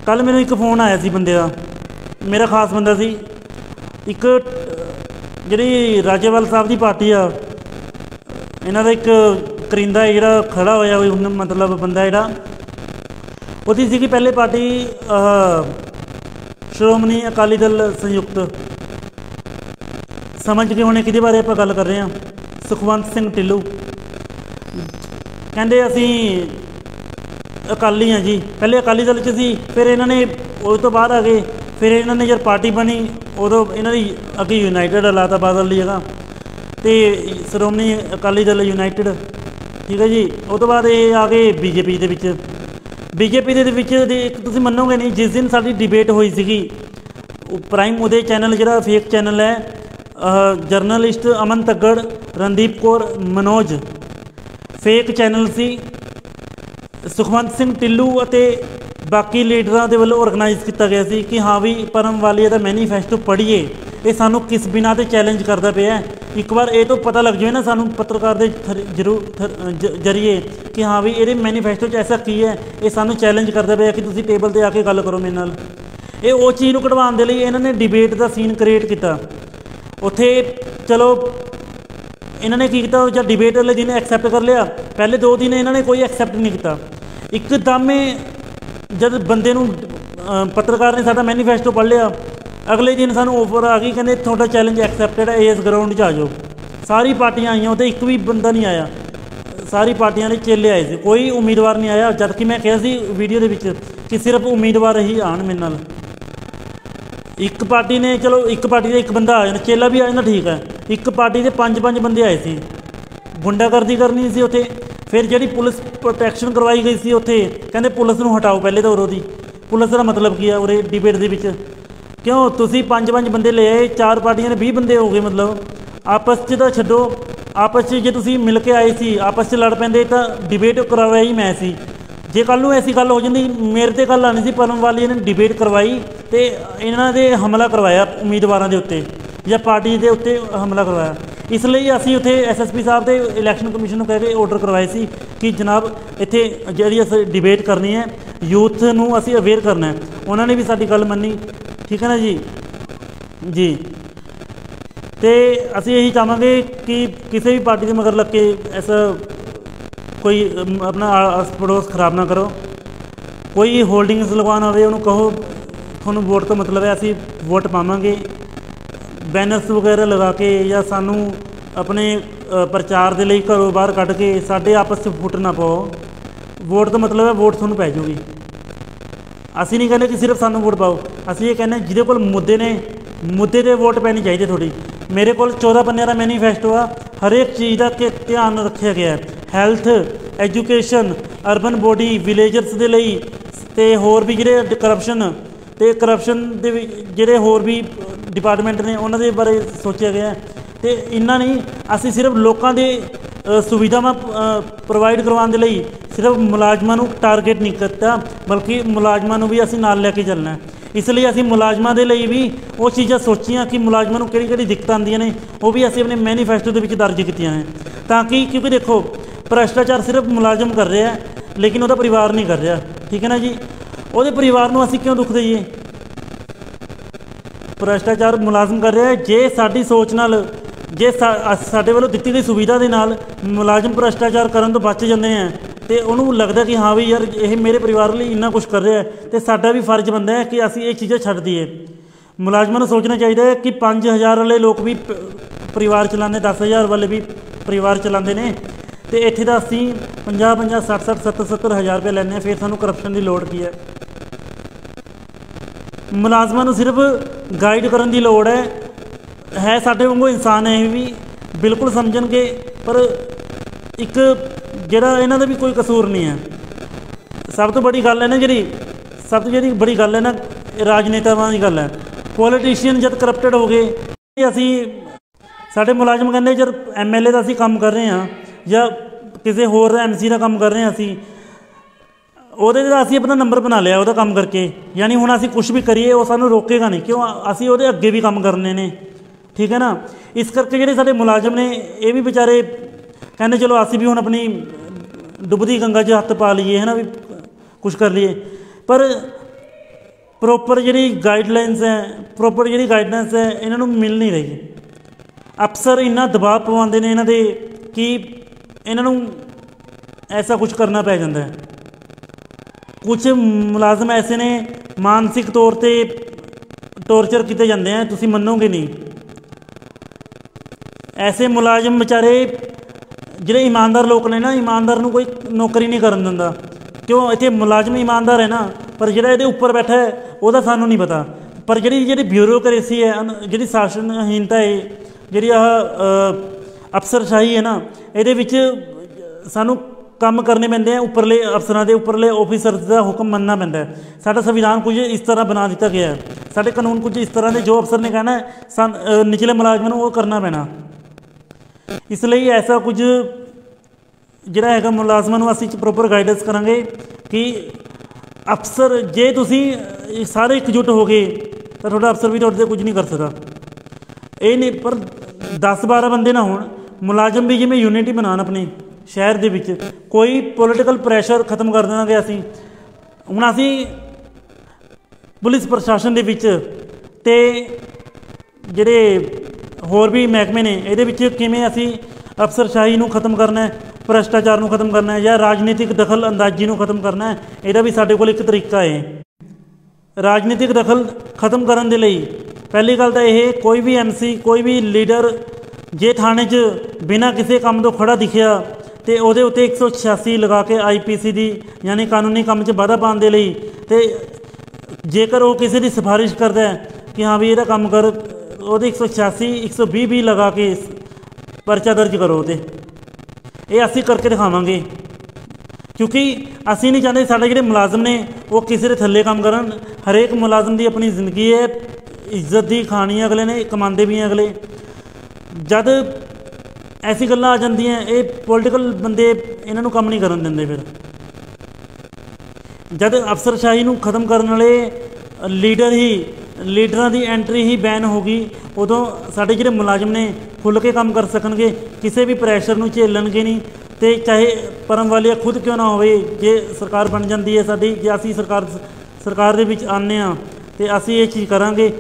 कल मैनूं एक फोन आया सी बंदे का, मेरा खास बंदा सी, एक जिहड़ी राजेवाल साहब की पार्टी आ इन्हां दा एक करिंदा है जिहड़ा खड़ा होया मतलब बंदा जिहड़ा ਉਹਦੀ ਸੀਗੀ ਪਹਿਲੇ पार्टी श्रोमणी अकाली दल संयुक्त समझ गए होने किहदे बारे आपां गल कर रहे हैं सुखवंत सिंह ढिल्लों कहंदे असीं अकाली हाँ जी पहले अकाली दल च सी फिर इन्होंने उस तो बाद आ गए फिर इन्होंने जब पार्टी बनी उदों इन्हों की अगे यूनाइटेड लाता बादल की जगह तो श्रोमणी अकाली दल यूनाइटेड ठीक है जी। उस तो बाद ये आ गए बीजेपी के बीजेपी के तुसीं मनोगे नहीं जिस दिन साडी डिबेट हुई सी प्राइम उदय चैनल जिहड़ा फेक चैनल है जर्नलिस्ट अमन तगड़ रणदीप कौर मनोज फेक चैनल सी सुखवंत सिंह ढिल्लों ਅਤੇ बाकी लीडरां दे वल्लों ऑर्गेनाइज किया गया सी कि हाँ भी परम वालिया दा मैनीफेस्टो पढ़िए ये सानू किस बिना ते चैलेंज करता पे है। एक बार ये तो पता लग जाए ना सानू पत्रकार दे जरिए कि हाँ भी ये मैनीफेस्टो ऐसा की है ये सानू चैलेंज करता पे कि तुसीं टेबल ते आके गल करो मेरे नाल। ये उस चीज़ नूं कढवाउण दे लई इन्होंने डिबेट का सीन क्रिएट किया उत्थे चलो इन्होंने की किया जब डिबेट वाले दिन एक्सैप्ट कर लिया पहले 2 दिन इन्होंने कोई एक्सैप्ट नहीं किया एकदम जब बंदे नूं पत्रकार ने साडा मैनीफेस्टो पढ़ लिया अगले दिन सानू ऑफर आ गई कहते थोड़ा चैलेंज एक्सैप्टेड है इस ग्राउंड च आ जाओ। सारी पार्टियां आईयां तो एक भी बंदा नहीं आया सारी पार्टियां ने चेले आए थे कोई उम्मीदवार नहीं आया जबकि मैं कहा सी वीडियो के विच कि सिर्फ उम्मीदवार ही आन मेरे नाल। एक पार्टी ने चलो एक पार्टी का एक बंदा आ जाए चेला भी आ जाए ठीक है एक पार्टी के 5 बंदे आए थे गुंडागर्दी करनी सी उत्थे फिर जी पुलिस प्रोटैक्शन करवाई गई सी उत्थे कहते पुलिस नूं हटाओ पहले तो उरों दी पुलिस का मतलब की है उरे डिबेट के विच क्यों तुसीं 5 बंदे ले आए 4 पार्टियां ने 20 बंदे हो गए मतलब आपस च तो छड्डो आपस च जे तुसीं मिल के आए सी आपस च लड़ पैंदे तो डिबेट करवाया ही मैं सी जे कल नूं ऐसी गल हो जाती मेरे ते गल आनी सी परम वालिया ने डिबेट करवाई तो इन्हां दे हमला करवाया उम्मीदवारों के उत्ते या पार्टी के उत्ते हमला करवाया इसलिए असीं उत्थे SSP साहब ते इलैक्शन कमीशन कह के ऑर्डर करवाए सी कि जनाब इत्थे जिहड़ी असीं डिबेट करनी है यूथ नूं असीं अवेयर करना है उन्होंने भी साडी गल मन्नी ठीक है ना जी जी। तो असीं यही चाहांगे कि किसी भी पार्टी के मगर लग के ऐसा कोई अपना आस पड़ोस खराब ना करो कोई होल्डिंग्स लगवाना होवे उन्होंने कहो तुहानूं वोट तो मतलब है असीं वोट पावांगे बैनर्स वगैरह लगा के या सानू अपने प्रचार के लिए घरों बाहर कढ़ के साढ़े आपस में फुट ना पाओ वोट तो मतलब है वोट थोनों पै जूगी। असी नहीं कहते कि सिर्फ सानू वोट पाओ असी ये कहने जिहदे कोल मुद्दे ने मुद्दे ते वोट पैनी चाहिए थोड़ी। मेरे को 14 पन्ने का मैनीफेस्टो आ हर एक चीज़ का ध्यान रखा गया है health education urban body villagers के लिए तो होर भी जिहड़े करप्शन दे जिहड़े होर भी डिपार्टमेंट ने उन्होंने बारे सोचा गया तो इन्ना नहीं असी सिर्फ लोगों के सुविधावां प्रोवाइड करवाने के लिए सिर्फ मुलाजमां टारगेट नहीं करता बल्कि मुलाजमां भी असी नाल लैके चलना है। इसलिए असी मुलाजमां के लिए भी वो चीज़ां सोचियां कि मुलाजमां नूं किहड़ी दिक्कत आंदियां ने वो भी असी अपने मैनीफेस्टो के दर्ज कीतियां हैं ताकि क्योंकि देखो भ्रष्टाचार सिर्फ मुलाजम कर रहा है लेकिन वो परिवार नहीं कर रहा ठीक है ना जी। वो परिवार नूं असी क्यों दुख दईए भ्रष्टाचार मुलाजम कर रहा है जे साडी सोच नाल जे साडे वालों दित्ती गई सुविधा के नाल मुलाजम भ्रष्टाचार करन तो बच जाते हैं तो उन्होंने लगता कि हाँ भी यार ये मेरे परिवार लिए इन्ना कुछ कर रहा है तो साडा भी फर्ज बनता है कि असी ये चीज़ां छड्ड दईए। मुलाजमान को सोचना चाहिए कि 5000 वाले लोग भी परिवार चलाते 10,000 वाले भी परिवार चलाते हैं तो इत्थे तो असी 50-50 60-60 70-70 हज़ार रुपये लैंदे फिर सानूं करप्शन की लोड़ की है। मुलाजमान को सिर्फ गाइड करने की लोड़ है साडे वांगू इंसान है भी बिल्कुल समझणगे पर एक जिहड़ा इन्हां दा भी कोई कसूर नहीं है। सब तो बड़ी गल है ना सब तो जी बड़ी गल है ना राजनेतावां की गल है पॉलिटिशियन जब करप्टेड हो गए असी साडे मुलाजम कहते जब MLA का असी काम कर रहे हैं या किसी होर MC का काम कर रहे हैं असी ਉਹਦੇ ਤੇ ਅਸੀਂ अपना नंबर बना लिया ਉਹਦਾ काम करके यानी ਹੁਣ ਅਸੀਂ कुछ भी करिए वो सानू रोकेगा नहीं क्यों ਅਸੀਂ ਉਹਦੇ ਅੱਗੇ भी काम करने ने ठीक है ना। इस करके ਜਿਹੜੇ ਸਾਡੇ मुलाजम ने ये भी बेचारे कहते चलो ਅਸੀਂ भी ਹੁਣ अपनी डुबदी गंगा 'ਚ हत्थ पा लीए है ना भी कुछ कर लिए पर प्रॉपर जी गाइडलाइनस है प्रॉपर जी गाइडलाइनस है इन्हों मिल नहीं रही। अफसर इन्ना दबाव पवाते हैं इन्हों कि ਇਹਨਾਂ ਨੂੰ ਐਸਾ ਕੁਝ ਕਰਨਾ ਪੈ ਜਾਂਦਾ ਹੈ। ਕੁਝ ਮੁਲਾਜ਼ਮ ਐਸੇ ਨੇ ਮਾਨਸਿਕ ਤੌਰ 'ਤੇ ਟੋਰਚਰ ਕੀਤੇ ਜਾਂਦੇ हैं, ਤੁਸੀਂ ਮੰਨੋਗੇ ਨਹੀਂ। ਐਸੇ ਮੁਲਾਜ਼ਮ ਵਿਚਾਰੇ ਜਿਹੜੇ ਇਮਾਨਦਾਰ ਲੋਕ ਨੇ ਨਾ, ਇਮਾਨਦਾਰ ਨੂੰ ਕੋਈ ਨੌਕਰੀ ਨਹੀਂ ਕਰਨ ਦਿੰਦਾ। ਕਿਉਂ? ਇੱਥੇ ਮੁਲਾਜ਼ਮ ਇਮਾਨਦਾਰ ਹੈ ਨਾ, ਪਰ ਜਿਹੜਾ ਇਹਦੇ ਉੱਪਰ ਬੈਠਾ ਹੈ ਉਹਦਾ ਸਾਨੂੰ ਨਹੀਂ ਪਤਾ। ਪਰ ਜਿਹੜੀ ਬਿਊਰੋਕਰੇਸੀ ਹੈ, ਜਿਹੜੀ ਸ਼ਾਸਨਹੀਨਤਾ ਹੈ, ਜਿਹੜੀ ਅਫਸਰਸ਼ਾਹੀ ਹੈ ਨਾ, ਇਹਦੇ ਵਿੱਚ ਸਾਨੂੰ ਕੰਮ ਕਰਨੇ ਪੈਂਦੇ ਆ ਉੱਪਰਲੇ ਅਫਸਰਾਂ ਦੇ, ਉੱਪਰਲੇ ਆਫਿਸਰ ਦਾ ਹੁਕਮ ਮੰਨਣਾ ਪੈਂਦਾ ਹੈ। ਸਾਡਾ ਸੰਵਿਧਾਨ ਕੁਝ ਇਸ ਤਰ੍ਹਾਂ ਬਣਾ ਦਿੱਤਾ ਗਿਆ ਹੈ, ਸਾਡੇ ਕਾਨੂੰਨ ਕੁਝ ਇਸ ਤਰ੍ਹਾਂ ਦੇ, ਜੋ ਅਫਸਰ ਨੇ ਕਹਿਣਾ ਨਿਚਲੇ ਮੁਲਾਜ਼ਮਾਂ ਨੂੰ ਉਹ ਕਰਨਾ ਪੈਣਾ। ਇਸ ਲਈ ਐਸਾ ਕੁਝ ਜਿਹੜਾ ਹੈਗਾ ਮੁਲਾਜ਼ਮਾਂ ਨੂੰ ਅਸੀਂ ਪ੍ਰੋਪਰ ਗਾਈਡੈਂਸ ਕਰਾਂਗੇ ਕਿ ਅਫਸਰ, ਜੇ ਤੁਸੀਂ ਸਾਰੇ ਇਕਜੁੱਟ ਹੋ ਗਏ ਤਾਂ ਤੁਹਾਡਾ ਅਫਸਰ ਵੀ ਤੁਹਾਡੇ 'ਤੇ ਕੁਝ ਨਹੀਂ ਕਰ ਸਕਦਾ। ਇਹ ਨਹੀਂ, ਪਰ 10-12 ਬੰਦੇ ਨਾ ਹੋਣ, ਮੁਲਾਜ਼ਮ ਵੀ ਜਿਵੇਂ ਯੂਨਿਟੀ ਬਣਾਉਣ ਆਪਣੇ ਸ਼ਹਿਰ ਦੇ ਵਿੱਚ। ਕੋਈ ਪੋਲੀਟੀਕਲ ਪ੍ਰੈਸ਼ਰ ਖਤਮ ਕਰ ਦੇਵਾਂਗੇ ਅਸੀਂ। ਹੁਣ ਅਸੀਂ ਪੁਲਿਸ ਪ੍ਰਸ਼ਾਸਨ ਦੇ ਵਿੱਚ ਅਤੇ ਜਿਹੜੇ ਹੋਰ ਵੀ ਮਹਿਕਮੇ ਨੇ, ਇਹਦੇ ਵਿੱਚ ਕਿਵੇਂ ਅਸੀਂ ਅਫਸਰਸ਼ਾਹੀ ਨੂੰ ਖਤਮ ਕਰਨਾ ਹੈ, ਭ੍ਰਿਸ਼ਟਾਚਾਰ ਨੂੰ ਖਤਮ ਕਰਨਾ ਹੈ, ਜਾਂ ਰਾਜਨੀਤਿਕ ਦਖਲ ਅੰਦਾਜ਼ੀ ਨੂੰ ਖਤਮ ਕਰਨਾ ਹੈ, ਇਹਦਾ ਵੀ ਸਾਡੇ ਕੋਲ ਇੱਕ ਤਰੀਕਾ ਹੈ। ਰਾਜਨੀਤਿਕ ਦਖਲ ਖਤਮ ਕਰਨ ਦੇ ਲਈ ਪਹਿਲੀ ਗੱਲ ਤਾਂ ਇਹ, ਕੋਈ ਵੀ MC, ਕੋਈ ਵੀ ਲੀਡਰ ਜੇ ਥਾਣੇ 'ਚ ਬਿਨਾਂ ਕਿਸੇ ਕੰਮ ਤੋਂ ਖੜਾ ਦਿਖਿਆ ਅਤੇ ਉਹਦੇ ਉੱਤੇ 186 ਲਗਾ ਕੇ IPC ਦੀ, ਯਾਨੀ ਕਾਨੂੰਨੀ ਕੰਮ 'ਚ ਵਾਧਾ ਪਾਉਣ ਦੇ ਲਈ, ਅਤੇ ਜੇਕਰ ਉਹ ਕਿਸੇ ਦੀ ਸਿਫਾਰਿਸ਼ ਕਰਦਾ ਕਿ ਹਾਂ ਵੀ ਇਹਦਾ ਕੰਮ ਕਰ, ਉਹਦੇ 186 120 ਵੀ ਲਗਾ ਕੇ ਪਰਚਾ ਦਰਜ ਕਰੋ। ਅਤੇ ਇਹ ਅਸੀਂ ਕਰਕੇ ਦਿਖਾਵਾਂਗੇ, ਕਿਉਂਕਿ ਅਸੀਂ ਨਹੀਂ ਚਾਹੁੰਦੇ ਸਾਡੇ ਜਿਹੜੇ ਮੁਲਾਜ਼ਮ ਨੇ ਉਹ ਕਿਸੇ ਦੇ ਥੱਲੇ ਕੰਮ ਕਰਨ। ਹਰੇਕ ਮੁਲਾਜ਼ਮ ਦੀ ਆਪਣੀ ਜ਼ਿੰਦਗੀ ਹੈ, ਇੱਜ਼ਤ ਦੀ ਖਾਣੀ ਅਗਲੇ ਨੇ, ਕਮਾਉਂਦੇ ਵੀ ਹੈ ਅਗਲੇ। ਜਦ ਐਸੀ ਗੱਲਾਂ ਆ ਜਾਂਦੀਆਂ, ਇਹ ਪੋਲੀਟੀਕਲ ਬੰਦੇ ਇਹਨਾਂ ਨੂੰ ਕੰਮ ਨਹੀਂ ਕਰਨ ਦਿੰਦੇ। ਫਿਰ ਜਦ ਅਫਸਰਸ਼ਾਹੀ ਨੂੰ ਖਤਮ ਕਰਨ ਵਾਲੇ ਲੀਡਰਾਂ ਦੀ ਐਂਟਰੀ ਹੀ ਬੈਨ ਹੋ ਗਈ, ਉਦੋਂ ਸਾਡੇ ਜਿਹੜੇ ਮੁਲਾਜ਼ਮ ਨੇ ਖੁੱਲ੍ਹ ਕੇ ਕੰਮ ਕਰ ਸਕਣਗੇ, ਕਿਸੇ ਵੀ ਪ੍ਰੈਸ਼ਰ ਨੂੰ ਝੇਲਣਗੇ ਨਹੀਂ। ਅਤੇ ਚਾਹੇ ਪਰਮ ਵਾਲੀਆ ਖੁਦ ਕਿਉਂ ਨਾ ਹੋਵੇ, ਜੇ ਸਰਕਾਰ ਬਣ ਜਾਂਦੀ ਹੈ ਸਾਡੀ, ਜੇ ਅਸੀਂ ਸਰਕਾਰ ਦੇ ਵਿੱਚ ਆਉਂਦੇ ਹਾਂ ਅਤੇ ਅਸੀਂ ਇਹ ਚੀਜ਼ ਕਰਾਂਗੇ,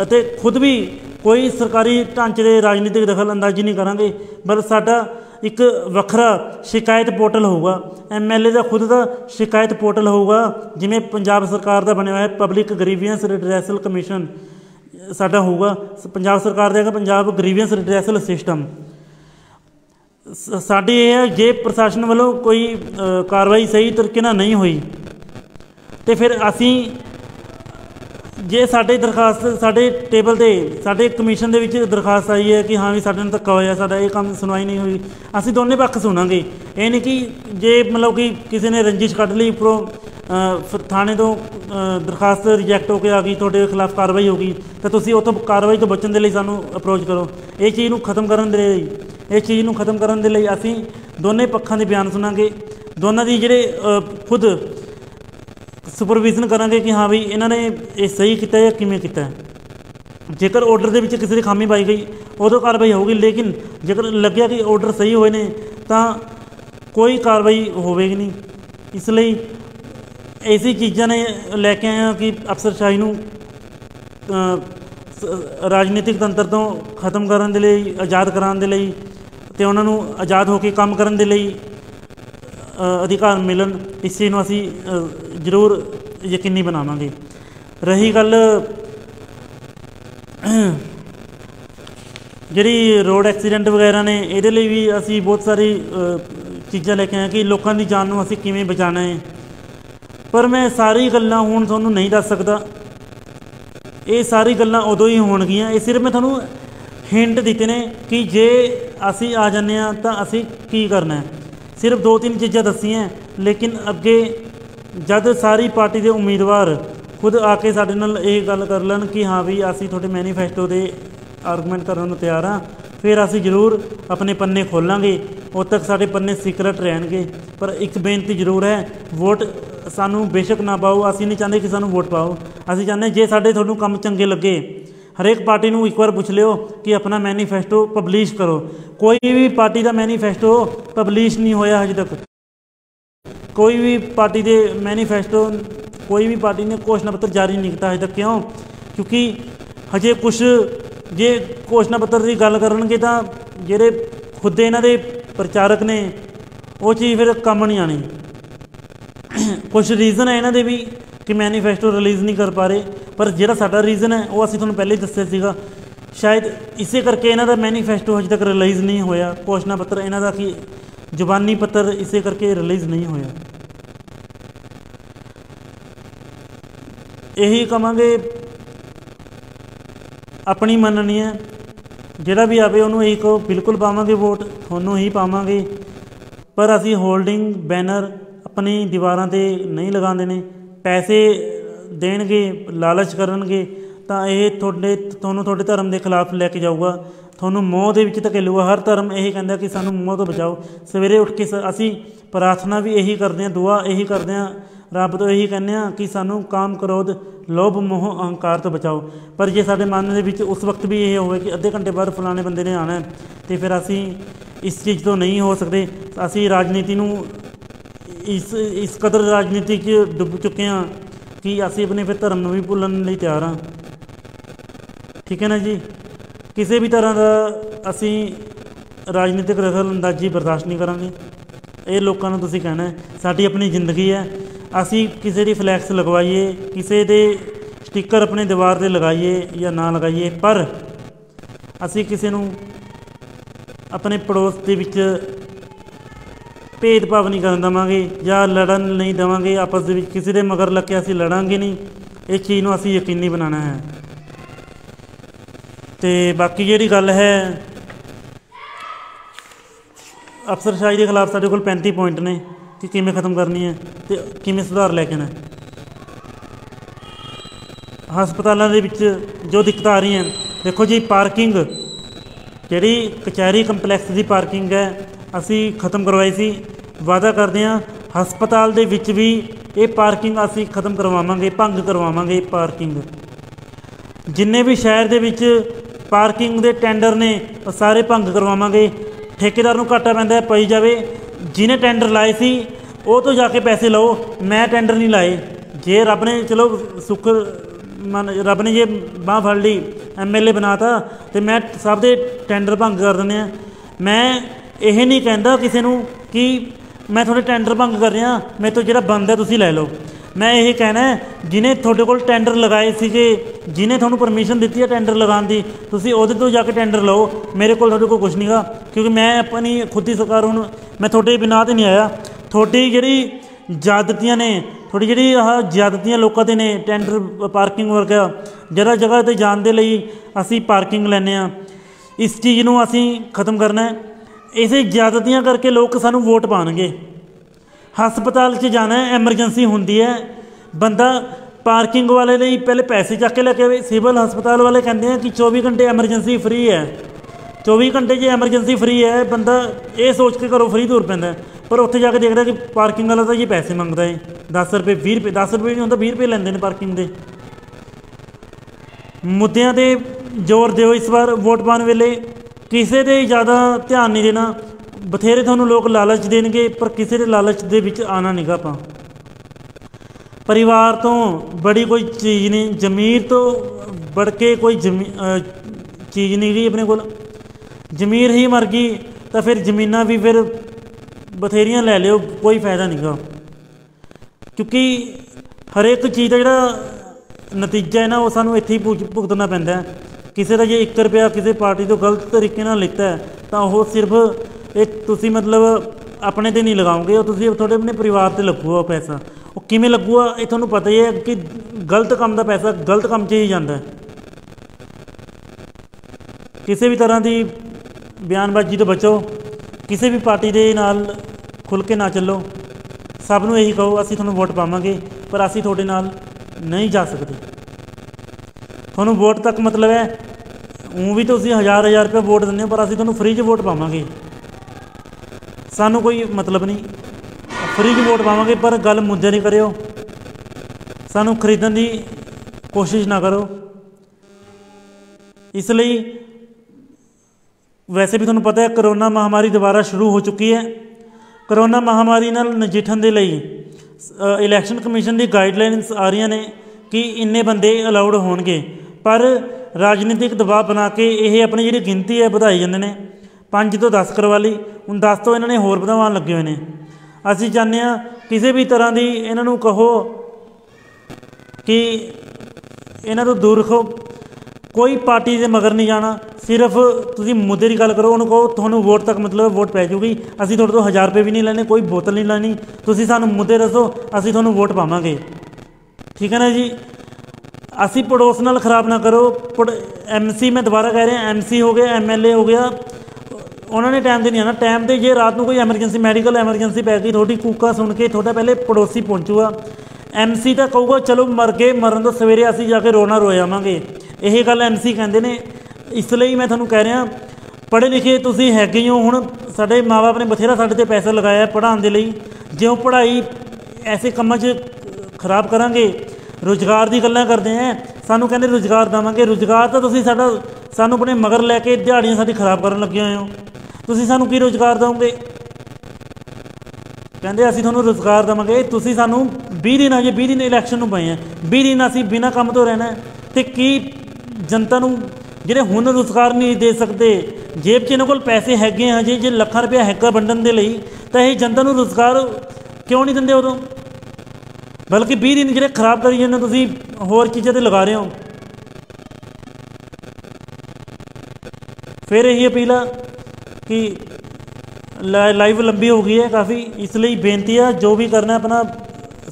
ਅਤੇ ਖੁਦ ਵੀ ਕੋਈ ਸਰਕਾਰੀ ਢਾਂਚੇ ਦੇ ਰਾਜਨੀਤਿਕ ਦਖਲ ਅੰਦਾਜ਼ੀ ਨਹੀਂ ਕਰਾਂਗੇ। ਬਲਕਿ ਸਾਡਾ ਇੱਕ ਵੱਖਰਾ ਸ਼ਿਕਾਇਤ ਪੋਰਟਲ ਹੋਊਗਾ, MLA ਦਾ ਖੁਦ ਦਾ ਸ਼ਿਕਾਇਤ ਪੋਰਟਲ ਹੋਊਗਾ, ਜਿਵੇਂ ਪੰਜਾਬ ਸਰਕਾਰ ਦਾ ਬਣਿਆ ਹੋਇਆ ਪਬਲਿਕ ਗਰੀਵੈਂਸ ਰਿਡਰੈਸਲ ਕਮਿਸ਼ਨ ਸਾਡਾ ਹੋਊਗਾ। ਪੰਜਾਬ ਸਰਕਾਰ ਦਾ ਹੈਗਾ ਪੰਜਾਬ ਗਰੀਵੈਂਸ ਰਿਡਰੈਸਲ ਸਿਸਟਮ। ਸਾਡੀ ਇਹ ਹੈ, ਜੇ ਪ੍ਰਸ਼ਾਸਨ ਵੱਲੋਂ ਕੋਈ ਕਾਰਵਾਈ ਸਹੀ ਤਰੀਕੇ ਨਾਲ ਨਹੀਂ ਹੋਈ ਅਤੇ ਫਿਰ ਅਸੀਂ, ਜੇ ਸਾਡੇ ਦਰਖਾਸਤ ਸਾਡੇ ਟੇਬਲ 'ਤੇ, ਸਾਡੇ ਕਮਿਸ਼ਨ ਦੇ ਵਿੱਚ ਦਰਖਾਸਤ ਆਈ ਹੈ ਕਿ ਹਾਂ ਵੀ ਸਾਡੇ ਨਾਲ ਧੱਕਾ ਹੋਇਆ, ਸਾਡਾ ਇਹ ਕੰਮ ਸੁਣਵਾਈ ਨਹੀਂ ਹੋਈ, ਅਸੀਂ ਦੋਨੇ ਪੱਖ ਸੁਣਾਂਗੇ। ਇਹ ਨਹੀਂ ਕਿ ਜੇ ਮਤਲਬ ਕਿ ਕਿਸੇ ਨੇ ਰੰਜਿਸ਼ ਕੱਢ ਲਈ, ਉੱਪਰੋਂ ਥਾਣੇ ਤੋਂ ਦਰਖਾਸਤ ਰਿਜੈਕਟ ਹੋ ਕੇ ਆ ਗਈ, ਤੁਹਾਡੇ ਖਿਲਾਫ ਕਾਰਵਾਈ ਹੋ ਗਈ, ਤਾਂ ਤੁਸੀਂ ਉਹ ਤੋਂ ਕਾਰਵਾਈ ਤੋਂ ਬਚਣ ਦੇ ਲਈ ਸਾਨੂੰ ਅਪਰੋਚ ਕਰੋ। ਇਹ ਚੀਜ਼ ਨੂੰ ਖਤਮ ਕਰਨ ਦੇ ਲਈ ਅਸੀਂ ਦੋਨੇ ਪੱਖਾਂ ਦੇ ਬਿਆਨ ਸੁਣਾਂਗੇ, ਦੋਨਾਂ ਦੀ ਜਿਹੜੇ ਖੁਦ ਸੁਪਰਵਿਜ਼ਨ ਕਰਾਂਗੇ ਕਿ ਹਾਂ ਵੀ ਇਹਨਾਂ ਨੇ ਇਹ ਸਹੀ ਕੀਤਾ ਜਾਂ ਕਿਵੇਂ ਕੀਤਾ। ਜੇਕਰ ਆਰਡਰ ਦੇ ਵਿੱਚ ਕਿਸੇ ਦੀ ਖਾਮੀ ਪਾਈ ਗਈ ਉਦੋਂ ਕਾਰਵਾਈ ਹੋਊਗੀ, ਲੇਕਿਨ ਜੇਕਰ ਲੱਗਿਆ ਕਿ ਆਰਡਰ ਸਹੀ ਹੋਏ ਨੇ ਤਾਂ ਕੋਈ ਕਾਰਵਾਈ ਹੋਵੇਗੀ ਨਹੀਂ। ਇਸ ਲਈ ਐਸੀ ਚੀਜ਼ਾਂ ਨੇ ਲੈ ਕੇ ਆਏ ਹਾਂ ਕਿ ਅਫਸਰਸ਼ਾਹੀ ਨੂੰ ਰਾਜਨੀਤਿਕ ਤੰਤਰ ਤੋਂ ਖਤਮ ਕਰਨ ਦੇ ਲਈ, ਆਜ਼ਾਦ ਕਰਾਉਣ ਦੇ ਲਈ, ਅਤੇ ਉਹਨਾਂ ਨੂੰ ਆਜ਼ਾਦ ਹੋ ਕੇ ਕੰਮ ਕਰਨ ਦੇ ਲਈ ਅਧਿਕਾਰ ਮਿਲਣ, ਇਸ ਚੀਜ਼ ਨੂੰ ਅਸੀਂ ਜ਼ਰੂਰ ਯਕੀਨੀ ਬਣਾਵਾਂਗੇ। ਰਹੀ ਗੱਲ ਜਿਹੜੀ ਰੋਡ ਐਕਸੀਡੈਂਟ ਵਗੈਰਾ ਨੇ, ਇਹਦੇ ਲਈ ਵੀ ਅਸੀਂ ਬਹੁਤ ਸਾਰੀ ਚੀਜ਼ਾਂ ਲੈ ਕੇ ਆਏ ਕਿ ਲੋਕਾਂ ਦੀ ਜਾਨ ਨੂੰ ਅਸੀਂ ਕਿਵੇਂ ਬਚਾਉਣਾ ਹੈ। ਪਰ ਮੈਂ ਸਾਰੀ ਗੱਲਾਂ ਹੁਣ ਤੁਹਾਨੂੰ ਨਹੀਂ ਦੱਸ ਸਕਦਾ, ਇਹ ਸਾਰੀ ਗੱਲਾਂ ਉਦੋਂ ਹੀ ਹੋਣਗੀਆਂ। ਇਹ ਸਿਰਫ ਮੈਂ ਤੁਹਾਨੂੰ ਹਿੰਟ ਦਿੱਤੇ ਨੇ ਕਿ ਜੇ ਅਸੀਂ ਆ ਜਾਂਦੇ ਹਾਂ ਤਾਂ ਅਸੀਂ ਕੀ ਕਰਨਾ ਹੈ। ਸਿਰਫ 2-3 ਚੀਜ਼ਾਂ ਦੱਸੀਆਂ, ਲੇਕਿਨ ਅੱਗੇ ਜਦ ਸਾਰੀ ਪਾਰਟੀ ਦੇ ਉਮੀਦਵਾਰ ਖੁਦ ਆ ਕੇ ਸਾਡੇ ਨਾਲ ਇਹ ਗੱਲ ਕਰ ਲੈਣ ਕਿ ਹਾਂ ਵੀ ਅਸੀਂ ਤੁਹਾਡੇ ਮੈਨੀਫੈਸਟੋ ਦੇ ਆਰਗੂਮੈਂਟ ਕਰਨ ਨੂੰ ਤਿਆਰ ਹਾਂ, ਫਿਰ ਅਸੀਂ ਜ਼ਰੂਰ ਆਪਣੇ ਪੰਨੇ ਖੋਲ੍ਹਾਂਗੇ। ਉਦੋਂ ਤੱਕ ਸਾਡੇ ਪੰਨੇ ਸੀਕਰਟ ਰਹਿਣਗੇ। ਪਰ ਇੱਕ ਬੇਨਤੀ ਜ਼ਰੂਰ ਹੈ, ਵੋਟ ਸਾਨੂੰ ਬੇਸ਼ੱਕ ਨਾ ਪਾਓ, ਅਸੀਂ ਨਹੀਂ ਚਾਹੁੰਦੇ ਕਿ ਸਾਨੂੰ ਵੋਟ ਪਾਓ। ਅਸੀਂ ਚਾਹੁੰਦੇ ਜੇ ਤੁਹਾਨੂੰ ਕੰਮ ਚੰਗੇ ਲੱਗੇ, ਹਰੇਕ ਪਾਰਟੀ ਨੂੰ ਇੱਕ ਵਾਰ ਪੁੱਛ ਲਿਓ ਕਿ ਆਪਣਾ ਮੈਨੀਫੈਸਟੋ ਪਬਲਿਸ਼ ਕਰੋ। ਕੋਈ ਵੀ ਪਾਰਟੀ ਦਾ ਮੈਨੀਫੈਸਟੋ ਪਬਲਿਸ਼ ਨਹੀਂ ਹੋਇਆ ਹਜੇ ਤੱਕ। ਕੋਈ ਵੀ ਪਾਰਟੀ ਦੇ ਮੈਨੀਫੈਸਟੋ, ਕੋਈ ਵੀ ਪਾਰਟੀ ਨੇ ਘੋਸ਼ਣਾ ਪੱਤਰ ਜਾਰੀ ਨਹੀਂ ਕੀਤਾ ਹਜੇ ਤੱਕ। ਕਿਉਂ? ਕਿਉਂਕਿ ਹਜੇ ਕੁਛ ਜੇ ਘੋਸ਼ਣਾ ਪੱਤਰ ਦੀ ਗੱਲ ਕਰਨਗੇ ਤਾਂ ਜਿਹੜੇ ਖੁਦ ਇਹਨਾਂ ਦੇ ਪ੍ਰਚਾਰਕ ਨੇ, वो चीज़ फिर कम नहीं आनी। कुछ रीज़न है इन्हों के भी कि मैनीफेस्टो रिलीज़ नहीं कर पा रहे, पर जो साडा रीज़न है वो असीं तुहानूं पहले ही दस्सिया सीगा, शायद इसे करके इन्हों का मैनीफेस्टो अजे तक रिलीज़ नहीं होया, घोषणा पत्र इन्हों का कि जुबानी पत्र इसे करके रिलीज़ नहीं होया। यही कहांगे अपनी मननी है, जिहड़ा भी आवे उन्होंने यही कहो बिल्कुल पावांगे वोट, थोनों ही पावांगे, पर असी होल्डिंग बैनर अपनी दीवारां ते नहीं लगाते ने। पैसे देणगे, लालच करनगे तो यह थोड़े धर्म के खिलाफ लैके जाऊगा, थोनों मोह के विच धकेलूगा। हर धर्म यही कहता कि सानू मोह तो बचाओ। सवेरे उठ के असी प्रार्थना भी यही करते हैं, दुआ यही करते हैं, रब तो यही कहने कि सानू काम क्रोध लोभ मोह अहंकार तो बचाओ। पर जे साडे मन के उस वक्त भी ये होवे कि अद्धे घंटे बाद फलाने बंदे ने आना है, तो फिर असी इस चीज़ तो नहीं हो सकते। असी राजनीति नूं इस कदर राजनीति डुब चुके हैं कि असी अपने फिर धर्म भी भुल्लण लई तैयार हाँ। ठीक है ना जी। किसी भी तरह का असी राजनीतिक दखल अंदाजी बर्दाश्त नहीं करांगे। ये लोगों को तुसीं कहना है, साडी अपनी जिंदगी है, असी किसी की फ्लैक्स लगवाइए, किसी के स्टिकर अपने दीवार पर लगाइए या ना लगाइए, पर असी किसी नूं अपने पड़ोस के विच भेदभाव नहीं कर देवांगे या लड़न नहीं देवांगे आपस में। किसी के मगर लग के असी लड़ांगे नहीं, इस चीज़ को असी यकीनी बनाना है। तो बाकी जी गल है अफसरशाही के खिलाफ साढ़े को 35 पॉइंट ने कि किमें ख़त्म करनी है तो किमें सुधार लैके आना। हस्पतालों के जो दिक्कत आ रही हैं, देखो जी पार्किंग जी कचहरी कंपलैक्स की पार्किंग है असी ख़त्म करवाई सी, वादा करते हैं हस्पताल दे विच भी ये पार्किंग असी ख़त्म करवावांगे, भंग करवावांगे। पार्किंग जिन्ने भी शहर दे विच पार्किंग दे टेंडर ने सारे भंग करवावांगे। ठेकेदार नूं घाटा पैंदा है पई जावे, जिन्हें टेंडर लाए सी वो तो जाके पैसे लो, मैं टेंडर नहीं लाए। जे रब ने चलो सुख मन रब ने जे बांह फड़ ली MLA बनाता तो मैं सब दे टेंडर भंग कर देने। मैं यह नहीं कहता किसी नूं कि मैं थोड़े टेंडर भंग कर रहा, मेरे तो जो बंद है तुसीं लै लो। मैं यही कहना है जिन्हें थोड़े कोल टेंडर लगाए सीगे, जिन्हें थोनों परमिशन दी है टेंडर लगाने की, तुसीं उहदे तो जाके टेंडर लो, मेरे को थोड़े कोल कुछ नहीं गा। क्योंकि मैं अपनी खुद की सरकार हूँ, मैं थोड़े बिना तो नहीं आया। थोड़ी जी ज्यादतियाँ ने थोड़ी जी ज्यादतियाँ लोगों के ने टेंडर पार्किंग वर्गा जगह जगह पर जाने लई असी पार्किंग लैने आ। इस चीज़ को असी ख़त्म करना है। इसे ज्यादतियाँ करके लोग सानू वोट पाएंगे। हस्पताल च जाना है, एमरजेंसी होंदी है, बंदा पार्किंग वाले लिए पहले पैसे चक के लैके आए। सिविल हस्पताल वाले कहते हैं कि 24 घंटे एमरजेंसी फ्री है। 24 घंटे जो एमरजेंसी फ्री है, बंदा ये सोच के घरों फ्री तुर पैंदा, पर उत्थे जाके देखता कि पार्किंग वाला तो ये पैसे मंगता है 10 रुपये 20 रुपये, 10 रुपये नहीं होंदा 20 रुपये लेंदे ने पार्किंग के। मुद्दों पर जोर दो इस बार वोट पाने वेले, किसी दे ज़्यादा ध्यान नहीं देना। बथेरे थोनों लोग लालच देंगे, पर किसी के लालच के विच आना नहीं गा। आपां परिवार तो बड़ी कोई चीज़ नहीं, जमीर तो बढ़ के कोई चीज़ नहीं गई अपने को। जमीर ही मर गई तो फिर जमीना भी फिर बथेरियां लै लियो, कोई फायदा नहीं गा। क्योंकि हर एक चीज़ का जिहड़ा नतीजा है ना वो सानू इत्थे ही भुगतना पैंदा है। किसी का जे 1 रुपया किसी पार्टी तो गलत तरीके नाल लिता है तो वह सिर्फ एक तुसी मतलब अपने ते नहीं लगाओगे, तुसी थोड़े अपने परिवार से लगूगा पैसा। वो किमें लगूगा ये तुहानू पता ही है कि गलत काम का पैसा गलत काम च ही जाता है। किसी भी तरह की बयानबाजी तो बचो, किसी भी पार्टी के नाल खुल के ना चलो। सब नूं यही कहो असीं तुहानू वोट पावांगे, पर असीं तुहाडे नाल नहीं जा सकते। तुहानू वोट तक मतलब है ऊँ भी तुसीं 1000 रुपया वोट दिंदे हो, पर असीं तुहानू फ्री च वोट पावांगे। सानू कोई मतलब नहीं, फ्री च वोट पावांगे, पर गल मुद्दे नहीं करियो, सानू खरीदण की कोशिश ना करो। इसलिए वैसे भी तुहानू पता है करोना महामारी दोबारा शुरू हो चुकी है। करोना महामारी नाल नजिठण दे लई इलैक्शन कमीशन की गाइडलाइनस आ रही ने कि इन्ने बंदे अलाउड होणगे, पर राजनीतिक दबाव बना के यह अपनी जी गिनती है बढ़ाई जाते हैं। 5 तो 10 करवा ली, ਹੁਣ 10 ਤੋਂ ਇਹਨਾਂ ਨੇ ਹੋਰ ਵਧਾਉਣ ਲੱਗੇ ਹੋਏ ਨੇ। ਅਸੀਂ ਚਾਹੁੰਦੇ ਹਾਂ ਕਿਸੇ ਵੀ ਤਰ੍ਹਾਂ ਦੀ ਇਹਨਾਂ ਨੂੰ ਕਹੋ ਕਿ ਇਹਨਾਂ ਤੋਂ ਦੂਰ ਰੱਖੋ, ਕੋਈ ਪਾਰਟੀ ਦੇ ਮਗਰ ਨਹੀਂ ਜਾਣਾ, ਸਿਰਫ ਤੁਸੀਂ ਮੁੱਦੇ ਦੀ ਗੱਲ ਕਰੋ। ਉਹਨੂੰ ਕਹੋ ਤੁਹਾਨੂੰ ਵੋਟ ਤੱਕ ਮਤਲਬ ਵੋਟ ਪੈ ਜਾਊਗੀ, ਅਸੀਂ ਤੁਹਾਡੇ ਤੋਂ 1000 ਰੁਪਏ ਵੀ ਨਹੀਂ ਲੈਣੇ, ਕੋਈ ਬੋਤਲ ਨਹੀਂ ਲੈਣੀ, ਤੁਸੀਂ ਸਾਨੂੰ ਮੁੱਦੇ ਦੱਸੋ, ਅਸੀਂ ਤੁਹਾਨੂੰ ਵੋਟ ਪਾਵਾਂਗੇ। ਠੀਕ ਹੈ ਨਾ ਜੀ। ਅਸੀਂ ਪੜੋਸ ਨਾਲ ਖ਼ਰਾਬ ਨਾ ਕਰੋ। MC ਮੈਂ ਦੁਬਾਰਾ ਕਹਿ ਰਿਹਾ, MC ਹੋ ਗਿਆ, MLA ਹੋ ਗਿਆ, ਉਹਨਾਂ ਨੇ ਟਾਈਮ 'ਤੇ ਨਹੀਂ ਆਉਣਾ। ਟਾਈਮ 'ਤੇ ਜੇ ਰਾਤ ਨੂੰ ਕੋਈ ਐਮਰਜੈਂਸੀ ਮੈਡੀਕਲ ਐਮਰਜੈਂਸੀ ਪੈ ਗਈ, ਤੁਹਾਡੀ ਕੂਕਾਂ ਸੁਣ ਕੇ ਤੁਹਾਡਾ ਪਹਿਲੇ ਪੜੋਸੀ ਪਹੁੰਚੂਗਾ। MC ਤਾਂ ਕਹੂਗਾ ਚਲੋ ਮਰ ਗਏ, ਮਰਨ ਤੋਂ ਸਵੇਰੇ ਅਸੀਂ ਜਾ ਕੇ ਰੋਣਾ ਰੋਏ ਆਵਾਂਗੇ। ਇਹ ਗੱਲ MC ਕਹਿੰਦੇ ਨੇ। ਇਸ ਲਈ ਮੈਂ ਤੁਹਾਨੂੰ ਕਹਿ ਰਿਹਾ, ਪੜ੍ਹੇ ਲਿਖੇ ਤੁਸੀਂ ਹੈਗੇ ਹੋ। ਹੁਣ ਸਾਡੇ ਮਾਂ ਬਾਪ ਨੇ ਬਥੇਰਾ ਸਾਡੇ 'ਤੇ ਪੈਸਾ ਲਗਾਇਆ ਪੜ੍ਹਾਉਣ ਦੇ ਲਈ। ਜਿਉਂ ਪੜ੍ਹਾਈ ਐਸੇ ਕੰਮਾਂ 'ਚ ਖਰਾਬ ਕਰਾਂਗੇ। ਰੁਜ਼ਗਾਰ ਦੀ ਗੱਲਾਂ ਕਰਦੇ ਹੈ, ਸਾਨੂੰ ਕਹਿੰਦੇ ਰੁਜ਼ਗਾਰ ਦੇਵਾਂਗੇ। ਰੁਜ਼ਗਾਰ ਤਾਂ ਤੁਸੀਂ ਸਾਨੂੰ ਆਪਣੇ ਮਗਰ ਲੈ ਕੇ ਦਿਹਾੜੀਆਂ ਸਾਡੀ ਖਰਾਬ ਕਰਨ ਲੱਗੇ ਹੋਏ ਹੋ। ਤੁਸੀਂ ਸਾਨੂੰ ਕੀ ਰੁਜ਼ਗਾਰ ਦਿਓਗੇ? ਕਹਿੰਦੇ ਅਸੀਂ ਤੁਹਾਨੂੰ ਰੁਜ਼ਗਾਰ ਦੇਵਾਂਗੇ। ਤੁਸੀਂ ਸਾਨੂੰ 20 ਦਿਨ, ਅਜੇ 20 ਦਿਨ ਇਲੈਕਸ਼ਨ ਨੂੰ ਪਏ ਹੈ, 20 ਦਿਨ ਅਸੀਂ ਬਿਨਾਂ ਕੰਮ ਤੋਂ ਰਹਿਣਾ। ਅਤੇ ਕੀ ਜਨਤਾ ਨੂੰ ਜਿਹੜੇ ਹੁਣ ਰੁਜ਼ਗਾਰ ਨਹੀਂ ਦੇ ਸਕਦੇ, ਜੇਬ 'ਚ ਇਹਨਾਂ ਕੋਲ ਪੈਸੇ ਹੈਗੇ ਆ ਜੇ ਲੱਖਾਂ ਰੁਪਇਆ ਹੈਗਾ ਵੰਡਣ ਦੇ ਲਈ, ਤਾਂ ਇਹ ਜਨਤਾ ਨੂੰ ਰੁਜ਼ਗਾਰ ਕਿਉਂ ਨਹੀਂ ਦਿੰਦੇ ਉਦੋਂ? ਬਲਕਿ 20 ਦਿਨ ਜਿਹੜੇ ਖਰਾਬ ਕਰੀ ਜਾਂਦੇ ਤੁਸੀਂ ਹੋਰ ਚੀਜ਼ਾਂ 'ਤੇ ਲਗਾ ਰਹੇ ਹੋ। ਫਿਰ ਇਹੀ ਅਪੀਲ ਆ ਕਿ ਲਾਈਵ ਲੰਬੀ ਹੋ ਗਈ ਹੈ ਕਾफ़ी, ਇਸ ਲਈ ਬੇਨਤੀ ਆ ਜੋ ਵੀ ਕਰਨਾ ਆਪਣਾ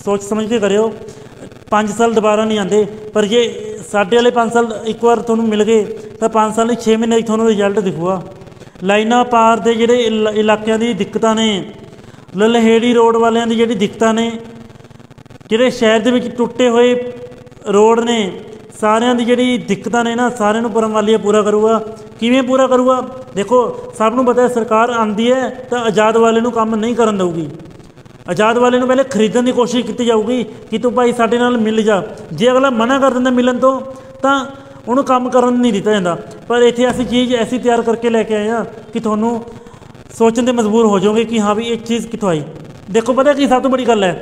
ਸੋਚ ਸਮਝ ਕੇ ਕਰਿਓ। 5 ਸਾਲ ਦੁਬਾਰਾ ਨਹੀਂ ਆਉਂਦੇ, ਪਰ ਜੇ ਸਾਡੇ ਵਾਲੇ 5 ਸਾਲ ਇੱਕ ਵਾਰ ਤੁਹਾਨੂੰ ਮਿਲ ਗਏ ਤਾਂ 5 ਸਾਲ ਨਹੀਂ 6 ਮਹੀਨੇ ਵਿੱਚ ਤੁਹਾਨੂੰ ਰਿਜ਼ਲਟ ਦਿਖੂਗਾ। ਲਾਈਨਾਂ ਪਾਰ ਦੇ ਜਿਹੜੇ ਇਲਾਕਿਆਂ ਦੀ ਦਿੱਕਤਾਂ ਨੇ, ਲਲਹੇੜੀ ਰੋਡ ਵਾਲਿਆਂ ਦੀ ਜਿਹੜੀ ਦਿੱਕਤਾਂ ਨੇ, ਜਿਹੜੇ ਸ਼ਹਿਰ ਦੇ ਵਿੱਚ ਟੁੱਟੇ ਹੋਏ ਰੋਡ ਨੇ, ਸਾਰਿਆਂ ਦੀ ਜਿਹੜੀ ਦਿੱਕਤਾਂ ਨੇ ਨਾ, ਸਾਰਿਆਂ ਨੂੰ ਪਰਮਵਾਲੀਆ ਪੂਰਾ ਕਰੂਗਾ। ਕਿਵੇਂ ਪੂਰਾ ਕਰੂਗਾ? ਦੇਖੋ ਸਭ ਨੂੰ ਪਤਾ ਹੈ ਸਰਕਾਰ ਆਉਂਦੀ ਹੈ ਤਾਂ ਆਜ਼ਾਦ ਵਾਲੇ ਨੂੰ ਕੰਮ ਨਹੀਂ ਕਰਨ ਦੇਊਗੀ। ਆਜ਼ਾਦ ਵਾਲੇ ਨੂੰ ਪਹਿਲੇ ਖਰੀਦਣ ਦੀ ਕੋਸ਼ਿਸ਼ ਕੀਤੀ ਜਾਊਗੀ ਕਿ ਤੂੰ ਭਾਈ ਸਾਡੇ ਨਾਲ ਮਿਲ ਜਾ। ਜੇ ਅਗਲਾ ਮਨਾ ਕਰ ਦਿੰਦਾ ਮਿਲਣ ਤੋਂ ਤਾਂ ਉਹਨੂੰ ਕੰਮ ਕਰਨ ਨਹੀਂ ਦਿੱਤਾ ਜਾਂਦਾ। ਪਰ ਇੱਥੇ ਅਸੀਂ ਚੀਜ਼ ਐਸੀ ਤਿਆਰ ਕਰਕੇ ਲੈ ਕੇ ਆਏ ਹਾਂ ਕਿ ਤੁਹਾਨੂੰ ਸੋਚਣ 'ਤੇ ਮਜਬੂਰ ਹੋ ਜਾਓਗੇ ਕਿ ਹਾਂ ਵੀ ਇਹ ਚੀਜ਼ ਕਿੱਥੋਂ ਆਈ। ਦੇਖੋ ਪਤਾ ਕੀ ਸਭ ਤੋਂ ਬੜੀ ਗੱਲ ਹੈ,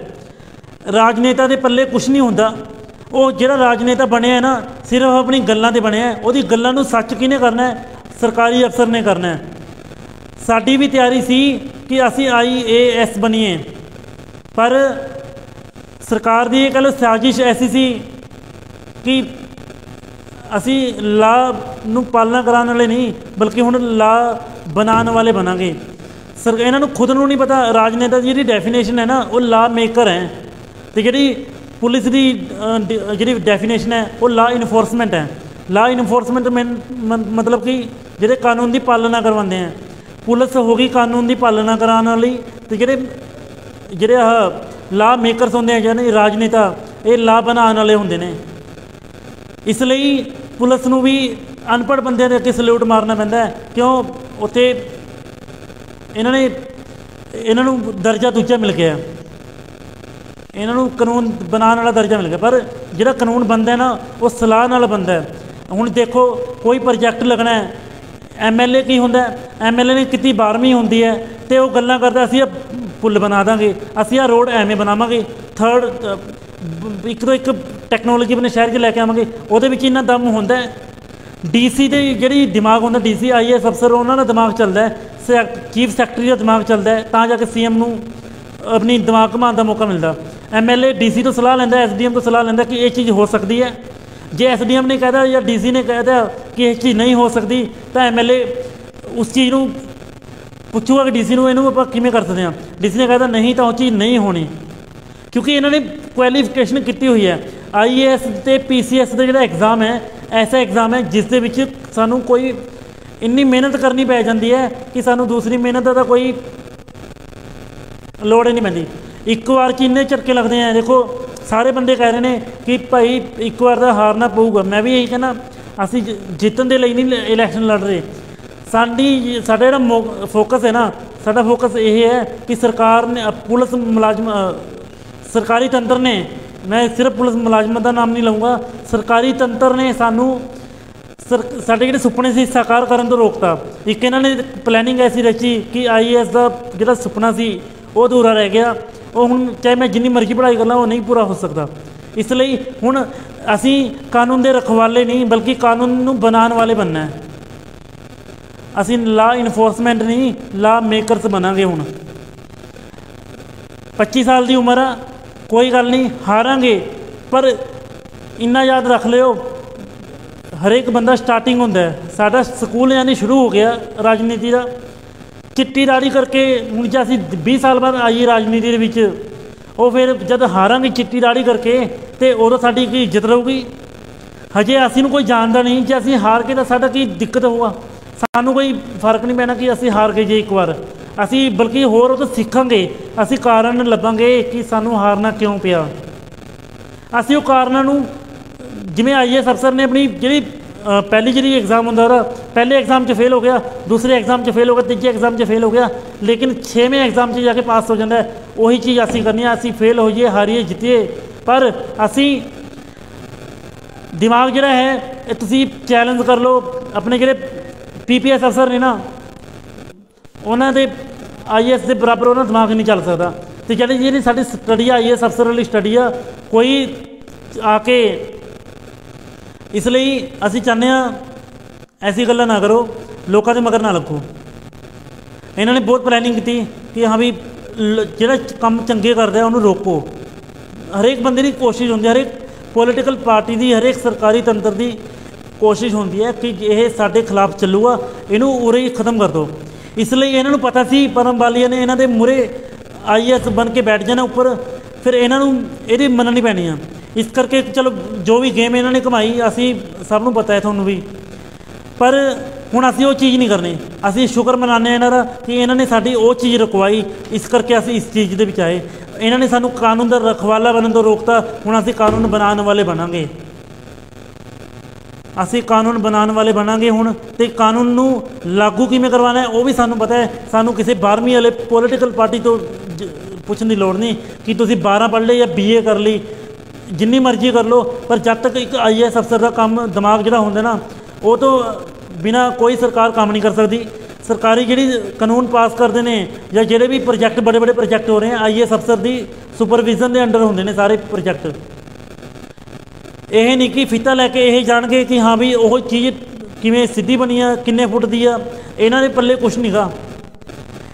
ਰਾਜਨੇਤਾ ਦੇ ਪੱਲੇ ਕੁਛ ਨਹੀਂ ਹੁੰਦਾ। ਉਹ ਜਿਹੜਾ ਰਾਜਨੇਤਾ ਬਣਿਆ ਨਾ ਸਿਰਫ ਆਪਣੀ ਗੱਲਾਂ 'ਤੇ ਬਣਿਆ। ਉਹਦੀ ਗੱਲਾਂ ਨੂੰ ਸੱਚ ਕਿਹਨੇ ਕਰਨਾ ਹੈ? ਸਰਕਾਰੀ ਅਫਸਰ ਨੇ ਕਰਨਾ ਹੈ। ਸਾਡੀ ਵੀ ਤਿਆਰੀ ਸੀ ਕਿ ਅਸੀਂ IAS ਬਣੀਏ, ਪਰ ਸਰਕਾਰ ਦੀ ਇਹ ਕਹਿ ਲਓ ਸਾਜ਼ਿਸ਼ ਐਸੀ ਸੀ ਕਿ ਅਸੀਂ ਲਾਅ ਨੂੰ ਪਾਲਣਾ ਕਰਾਉਣ ਵਾਲੇ ਨਹੀਂ, ਬਲਕਿ ਹੁਣ ਲਾਅ ਬਣਾਉਣ ਵਾਲੇ ਬਣਾਂਗੇ। ਇਹਨਾਂ ਨੂੰ ਖੁਦ ਨੂੰ ਨਹੀਂ ਪਤਾ ਰਾਜਨੇਤਾ ਦੀ ਜਿਹੜੀ ਡੈਫੀਨੇਸ਼ਨ ਹੈ ਨਾ, ਉਹ ਲਾਅ ਮੇਕਰ ਹੈ, ਅਤੇ ਜਿਹੜੀ ਪੁਲਿਸ ਦੀ ਜਿਹੜੀ ਡੈਫੀਨੇਸ਼ਨ ਹੈ ਉਹ ਲਾਅ ਇਨਫੋਰਸਮੈਂਟ ਹੈ। ਲਾਅ ਇਨਫੋਰਸਮੈਂਟ ਮਤਲਬ ਕਿ ਜਿਹੜੇ ਕਾਨੂੰਨ ਦੀ ਪਾਲਣਾ ਕਰਵਾਉਂਦੇ ਹੈ। ਪੁਲਿਸ ਹੋ ਗਈ ਕਾਨੂੰਨ ਦੀ ਪਾਲਣਾ ਕਰਾਉਣ ਵਾਲੀ, ਅਤੇ ਜਿਹੜੇ ਆਹ ਲਾਅ ਮੇਕਰਸ ਹੁੰਦੇ ਆ ਯਾਨੀ ਰਾਜਨੇਤਾ, ਇਹ ਲਾਅ ਬਣਾਉਣ ਵਾਲੇ ਹੁੰਦੇ ਨੇ। ਇਸ ਲਈ ਪੁਲਿਸ ਨੂੰ ਵੀ ਅਨਪੜ੍ਹ ਬੰਦਿਆਂ ਦੇ ਅੱਗੇ ਸਲੂਟ ਮਾਰਨਾ ਪੈਂਦਾ ਹੈ। ਕਿਉਂ? ਉੱਥੇ ਇਹਨਾਂ ਨੂੰ ਦਰਜਾ ਦੂਜਾ ਮਿਲ ਗਿਆ, ਇਹਨਾਂ ਨੂੰ ਕਾਨੂੰਨ ਬਣਾਉਣ ਵਾਲਾ ਦਰਜਾ ਮਿਲ ਗਿਆ। ਪਰ ਜਿਹੜਾ ਕਾਨੂੰਨ ਬਣਦਾ ਨਾ ਉਹ ਸਲਾਹ ਨਾਲ ਬਣਦਾ। ਹੁਣ ਦੇਖੋ ਕੋਈ ਪ੍ਰੋਜੈਕਟ ਲੱਗਣਾ ਹੈ, MLA ਕੀ ਹੁੰਦਾ, MLA ਨੇ ਕੀਤੀ 12ਵੀਂ ਹੁੰਦੀ ਹੈ ਅਤੇ ਉਹ ਗੱਲਾਂ ਕਰਦਾ ਅਸੀਂ ਪੁਲ ਬਣਾ ਦਾਂਗੇ, ਅਸੀਂ ਆਹ ਰੋਡ ਐਵੇਂ ਬਣਾਵਾਂਗੇ, ਇੱਕ ਤੋਂ ਇੱਕ ਟੈਕਨੋਲੋਜੀ ਆਪਣੇ ਸ਼ਹਿਰ 'ਚ ਲੈ ਕੇ ਆਵਾਂਗੇ। ਉਹਦੇ ਵਿੱਚ ਇੰਨਾ ਦਮ ਹੁੰਦਾ। DC ਦੇ ਜਿਹੜੀ ਦਿਮਾਗ ਹੁੰਦਾ, DC IAS ਅਫਸਰ, ਉਹਨਾਂ ਦਾ ਦਿਮਾਗ ਚੱਲਦਾ ਹੈ, ਚੀਫ ਸੈਕਟਰੀ ਦਾ ਦਿਮਾਗ ਚੱਲਦਾ ਹੈ, ਤਾਂ ਜਾ ਕੇ CM ਨੂੰ ਆਪਣੀ ਦਿਮਾਗ ਘੁਮਾਉਣ ਦਾ ਮੌਕਾ ਮਿਲਦਾ। MLA DC ਤੋਂ ਸਲਾਹ ਲੈਂਦਾ, SDM ਤੋਂ ਸਲਾਹ ਲੈਂਦਾ ਕਿ ਇਹ ਚੀਜ਼ ਹੋ ਸਕਦੀ ਹੈ। ਜੇ SDM ਨੇ ਕਹਿ ਦਿੱਤਾ ਜਾਂ DC ਨੇ ਕਹਿ ਦਿੱਤਾ ਕਿ ਇਹ ਚੀਜ਼ ਨਹੀਂ ਹੋ ਸਕਦੀ, ਤਾਂ MLA ਉਸ ਚੀਜ਼ ਨੂੰ ਪੁੱਛੂਗਾ ਕਿ DC ਨੂੰ ਇਹਨੂੰ ਆਪਾਂ ਕਿਵੇਂ ਕਰ ਸਕਦੇ ਹਾਂ। DC ਨੇ ਕਹਿ ਦਿੱਤਾ ਨਹੀਂ ਤਾਂ ਉਹ ਚੀਜ਼ ਨਹੀਂ ਹੋਣੀ, ਕਿਉਂਕਿ ਇਹਨਾਂ ਨੇ ਕੁਆਲੀਫਿਕੇਸ਼ਨ ਕੀਤੀ ਹੋਈ ਹੈ। IAS ਅਤੇ PCS ਦਾ ਜਿਹੜਾ ਐਗਜ਼ਾਮ ਹੈ, ਐਸਾ ਐਗਜ਼ਾਮ ਹੈ ਜਿਸ ਦੇ ਵਿੱਚ ਸਾਨੂੰ ਕੋਈ ਇੰਨੀ ਮਿਹਨਤ ਕਰਨੀ ਪੈ ਜਾਂਦੀ ਹੈ ਕਿ ਸਾਨੂੰ ਦੂਸਰੀ ਮਿਹਨਤ ਦਾ ਤਾਂ ਕੋਈ ਲੋੜ ਹੀ ਨਹੀਂ ਪੈਂਦੀ। ਇੱਕ ਵਾਰ 'ਚ ਇੰਨੇ ਝਟਕੇ ਲੱਗਦੇ ਆ। ਦੇਖੋ ਸਾਰੇ ਬੰਦੇ ਕਹਿ ਰਹੇ ਨੇ ਕਿ ਭਾਈ ਇੱਕ ਵਾਰ ਤਾਂ ਹਾਰਨਾ ਪਊਗਾ। ਮੈਂ ਵੀ ਇਹੀ ਕਹਿੰਦਾ, ਅਸੀਂ ਜਿੱਤਣ ਦੇ ਲਈ ਨਹੀਂ ਇਲੈਕਸ਼ਨ ਲੜ ਰਹੇ। ਸਾਡਾ ਜਿਹੜਾ ਫੋਕਸ ਹੈ ਨਾ, ਸਾਡਾ ਫੋਕਸ ਇਹ ਹੈ ਕਿ ਸਰਕਾਰ ਨੇ, ਪੁਲਿਸ ਮੁਲਾਜ਼ਮ, ਸਰਕਾਰੀ ਤੰਤਰ ਨੇ, ਮੈਂ ਸਿਰਫ ਪੁਲਿਸ ਮੁਲਾਜ਼ਮਾਂ ਦਾ ਨਾਮ ਨਹੀਂ ਲਊਂਗਾ, ਸਰਕਾਰੀ ਤੰਤਰ ਨੇ ਸਾਨੂੰ ਸਾਡੇ ਜਿਹੜੇ ਸੁਪਨੇ ਸੀ ਸਾਕਾਰ ਕਰਨ ਤੋਂ ਰੋਕਤਾ। ਇੱਕ ਇਹਨਾਂ ਨੇ ਪਲੈਨਿੰਗ ਐਸੀ ਰਚੀ ਕਿ IAS ਦਾ ਜਿਹੜਾ ਸੁਪਨਾ ਸੀ ਉਹ ਅਧੂਰਾ ਰਹਿ ਗਿਆ। ਉਹ ਹੁਣ ਚਾਹੇ ਮੈਂ ਜਿੰਨੀ ਮਰਜ਼ੀ ਪੜ੍ਹਾਈ ਕਰ ਲਾਂ ਉਹ ਨਹੀਂ ਪੂਰਾ ਹੋ ਸਕਦਾ। ਇਸ ਲਈ ਹੁਣ ਅਸੀਂ ਕਾਨੂੰਨ ਦੇ ਰਖਵਾਲੇ ਨਹੀਂ ਬਲਕਿ ਕਾਨੂੰਨ ਨੂੰ ਬਣਾਉਣ ਵਾਲੇ ਬਣਨਾ ਹੈ। ਅਸੀਂ ਲਾ ਇਨਫੋਰਸਮੈਂਟ ਨਹੀਂ, ਲਾ ਮੇਕਰਸ ਬਣਾਂਗੇ। ਹੁਣ 25 ਸਾਲ ਦੀ ਉਮਰ ਆ, ਕੋਈ ਗੱਲ ਨਹੀਂ, ਹਾਰਾਂਗੇ, ਪਰ ਇੰਨਾ ਯਾਦ ਰੱਖ ਲਿਓ, ਹਰੇਕ ਬੰਦਾ ਸਟਾਰਟਿੰਗ ਹੁੰਦਾ ਹੈ। ਸਾਡਾ ਸਕੂਲ ਯਾਨੀ ਸ਼ੁਰੂ ਹੋ ਗਿਆ ਰਾਜਨੀਤੀ ਦਾ, ਚਿੱਟੀ ਦਾੜੀ ਕਰਕੇ। ਹੁਣ ਜੇ ਅਸੀਂ 20 ਸਾਲ ਬਾਅਦ ਆਈਏ ਰਾਜਨੀਤੀ ਦੇ ਵਿੱਚ, ਉਹ ਫਿਰ ਜਦ ਹਾਰਾਂਗੇ ਚਿੱਟੀ ਦਾੜੀ ਕਰਕੇ, ਅਤੇ ਉਦੋਂ ਸਾਡੀ ਕੀ ਇੱਜ਼ਤ ਰਹੂਗੀ? ਹਜੇ ਅਸੀਂ ਨੂੰ ਕੋਈ ਜਾਣਦਾ ਨਹੀਂ, ਜੇ ਅਸੀਂ ਹਾਰ ਕੇ ਤਾਂ ਸਾਡਾ ਕੀ ਦਿੱਕਤ ਹੋਊਗਾ? ਸਾਨੂੰ ਕੋਈ ਫਰਕ ਨਹੀਂ ਪੈਣਾ ਕਿ ਅਸੀਂ ਹਾਰ ਗਏ ਜੇ ਇੱਕ ਵਾਰ, ਅਸੀਂ ਬਲਕਿ ਹੋਰ ਉਹ ਤੋਂ ਸਿੱਖਾਂਗੇ। ਅਸੀਂ ਕਾਰਨ ਲੱਭਾਂਗੇ ਕਿ ਸਾਨੂੰ ਹਾਰਨਾ ਕਿਉਂ ਪਿਆ। ਅਸੀਂ ਉਹ ਕਾਰਨਾਂ ਨੂੰ, ਜਿਵੇਂ IAS ਅਫਸਰ ਨੇ ਆਪਣੀ ਜਿਹੜੀ ਪਹਿਲੀ ਜਿਹੜੀ ਐਗਜ਼ਾਮ ਹੁੰਦਾ ਉਹਦਾ, ਪਹਿਲੇ ਐਗਜ਼ਾਮ 'ਚ ਫੇਲ ਹੋ ਗਿਆ, ਦੂਸਰੇ ਐਗਜ਼ਾਮ 'ਚ ਫੇਲ ਹੋ ਗਿਆ, ਤੀਜੇ ਐਗਜ਼ਾਮ 'ਚ ਫੇਲ ਹੋ ਗਿਆ, ਲੇਕਿਨ 6ਵੇਂ ਐਗਜ਼ਾਮ 'ਚ ਜਾ ਕੇ ਪਾਸ ਹੋ ਜਾਂਦਾ। ਉਹੀ ਚੀਜ਼ ਅਸੀਂ ਕਰਨੀ ਆ। ਅਸੀਂ ਫੇਲ ਹੋਈਏ, ਹਾਰੀਏ, ਜਿੱਤੀਏ, ਪਰ ਅਸੀਂ ਦਿਮਾਗ ਜਿਹੜਾ ਹੈ, ਇਹ ਤੁਸੀਂ ਚੈਲੰਜ ਕਰ ਲਓ। ਆਪਣੇ ਜਿਹੜੇ PPS ਅਫਸਰ ਨੇ ਨਾ, ਉਹਨਾਂ ਦੇ IAS ਦੇ ਬਰਾਬਰ ਉਹਨਾਂ ਦਿਮਾਗ ਨਹੀਂ ਚੱਲ ਸਕਦਾ। ਅਤੇ ਜਿਹੜੀ ਸਾਡੀ ਸਟੱਡੀ ਆ, IAS ਅਫਸਰ ਵਾਲੀ ਸਟੱਡੀ ਆ, ਕੋਈ ਆ ਕੇ, ਇਸ ਲਈ ਅਸੀਂ ਚਾਹੁੰਦੇ ਹਾਂ ਐਸੀ ਗੱਲਾਂ ਨਾ ਕਰੋ, ਲੋਕਾਂ ਦੇ ਮਗਰ ਨਾ ਲੱਗੋ। ਇਹਨਾਂ ਨੇ ਬਹੁਤ ਪਲੈਨਿੰਗ ਕੀਤੀ ਕਿ ਹਾਂ ਵੀ ਜਿਹੜਾ ਕੰਮ ਚੰਗੇ ਕਰਦਾ ਉਹਨੂੰ ਰੋਕੋ। ਹਰੇਕ ਬੰਦੇ ਦੀ ਕੋਸ਼ਿਸ਼ ਹੁੰਦੀ ਹੈ, ਹਰੇਕ ਪੋਲੀਟੀਕਲ ਪਾਰਟੀ ਦੀ, ਹਰੇਕ ਸਰਕਾਰੀ ਤੰਤਰ ਦੀ ਕੋਸ਼ਿਸ਼ ਹੁੰਦੀ ਹੈ ਕਿ ਇਹ ਸਾਡੇ ਖਿਲਾਫ ਚੱਲੂਗਾ, ਇਹਨੂੰ ਉਰੇ ਹੀ ਖ਼ਤਮ ਕਰ ਦਿਓ। ਇਸ ਲਈ ਇਹਨਾਂ ਨੂੰ ਪਤਾ ਸੀ ਪਰਮ ਵਾਲੀਆ ਨੇ ਇਹਨਾਂ ਦੇ ਮੂਹਰੇ IAS ਬਣ ਕੇ ਬੈਠ ਜਾਣਾ ਉੱਪਰ, ਫਿਰ ਇਹਨਾਂ ਨੂੰ ਇਹਦੀ ਮੰਨਣੀ ਪੈਣੀ ਆ। ਇਸ ਕਰਕੇ ਚਲੋ ਜੋ ਵੀ ਗੇਮ ਇਹਨਾਂ ਨੇ ਕਮਾਈ, ਅਸੀਂ ਸਭ ਨੂੰ ਪਤਾ ਹੈ, ਤੁਹਾਨੂੰ ਵੀ, ਪਰ ਹੁਣ ਅਸੀਂ ਉਹ ਚੀਜ਼ ਨਹੀਂ ਕਰਨੀ। ਅਸੀਂ ਸ਼ੁਕਰ ਮਨਾਉਂਦੇ ਹਾਂ ਇਹਨਾਂ ਦਾ ਕਿ ਇਹਨਾਂ ਨੇ ਸਾਡੀ ਉਹ ਚੀਜ਼ ਰੁਕਵਾਈ, ਇਸ ਕਰਕੇ ਅਸੀਂ ਇਸ ਚੀਜ਼ ਦੇ ਵਿੱਚ ਆਏ। ਇਹਨਾਂ ਨੇ ਸਾਨੂੰ ਕਾਨੂੰਨ ਦਾ ਰਖਵਾਲਾ ਬਣਨ ਤੋਂ ਰੋਕਤਾ, ਹੁਣ ਅਸੀਂ ਕਾਨੂੰਨ ਬਣਾਉਣ ਵਾਲੇ ਬਣਾਂਗੇ। ਅਸੀਂ ਕਾਨੂੰਨ ਬਣਾਉਣ ਵਾਲੇ ਬਣਾਂਗੇ ਹੁਣ, ਅਤੇ ਕਾਨੂੰਨ ਨੂੰ ਲਾਗੂ ਕਿਵੇਂ ਕਰਵਾਉਣਾ ਹੈ ਉਹ ਵੀ ਸਾਨੂੰ ਪਤਾ ਹੈ। ਸਾਨੂੰ ਕਿਸੇ 12ਵੀਂ ਵਾਲੇ ਪੋਲੀਟੀਕਲ ਪਾਰਟੀ ਤੋਂ ਪੁੱਛਣ ਦੀ ਲੋੜ ਨਹੀਂ ਕਿ ਤੁਸੀਂ 12 ਪੜ੍ਹ ਲਈ ਜਾਂ BA ਕਰ ਲਈ, ਜਿੰਨੀ ਮਰਜ਼ੀ ਕਰ ਲਓ, ਪਰ ਜਦ ਤੱਕ ਇੱਕ IAS ਅਫਸਰ ਦਾ ਕੰਮ, ਦਿਮਾਗ ਜਿਹੜਾ ਹੁੰਦਾ ਨਾ, ਉਹ ਤੋਂ ਬਿਨਾਂ ਕੋਈ ਸਰਕਾਰ ਕੰਮ ਨਹੀਂ ਕਰ ਸਕਦੀ। ਸਰਕਾਰੀ ਜਿਹੜੀ ਕਾਨੂੰਨ ਪਾਸ ਕਰਦੇ ਨੇ ਜਾਂ ਜਿਹੜੇ ਵੀ ਪ੍ਰੋਜੈਕਟ, ਬੜੇ ਬੜੇ ਪ੍ਰੋਜੈਕਟ ਹੋ ਰਹੇ ਆ, IAS ਅਫਸਰ ਦੀ ਸੁਪਰਵਿਜ਼ਨ ਦੇ ਅੰਡਰ ਹੁੰਦੇ ਨੇ ਸਾਰੇ ਪ੍ਰੋਜੈਕਟ। ਇਹ ਨਹੀਂ ਕਿ ਫੀਤਾ ਲੈ ਕੇ ਇਹ ਜਾਣਗੇ ਕਿ ਹਾਂ ਵੀ ਉਹ ਚੀਜ਼ ਕਿਵੇਂ ਸਿੱਧੀ ਬਣੀ ਆ, ਕਿੰਨੇ ਫੁੱਟ ਦੀ ਆ, ਇਹਨਾਂ ਦੇ ਪੱਲੇ ਕੁਛ ਨਹੀਂ ਗਾ।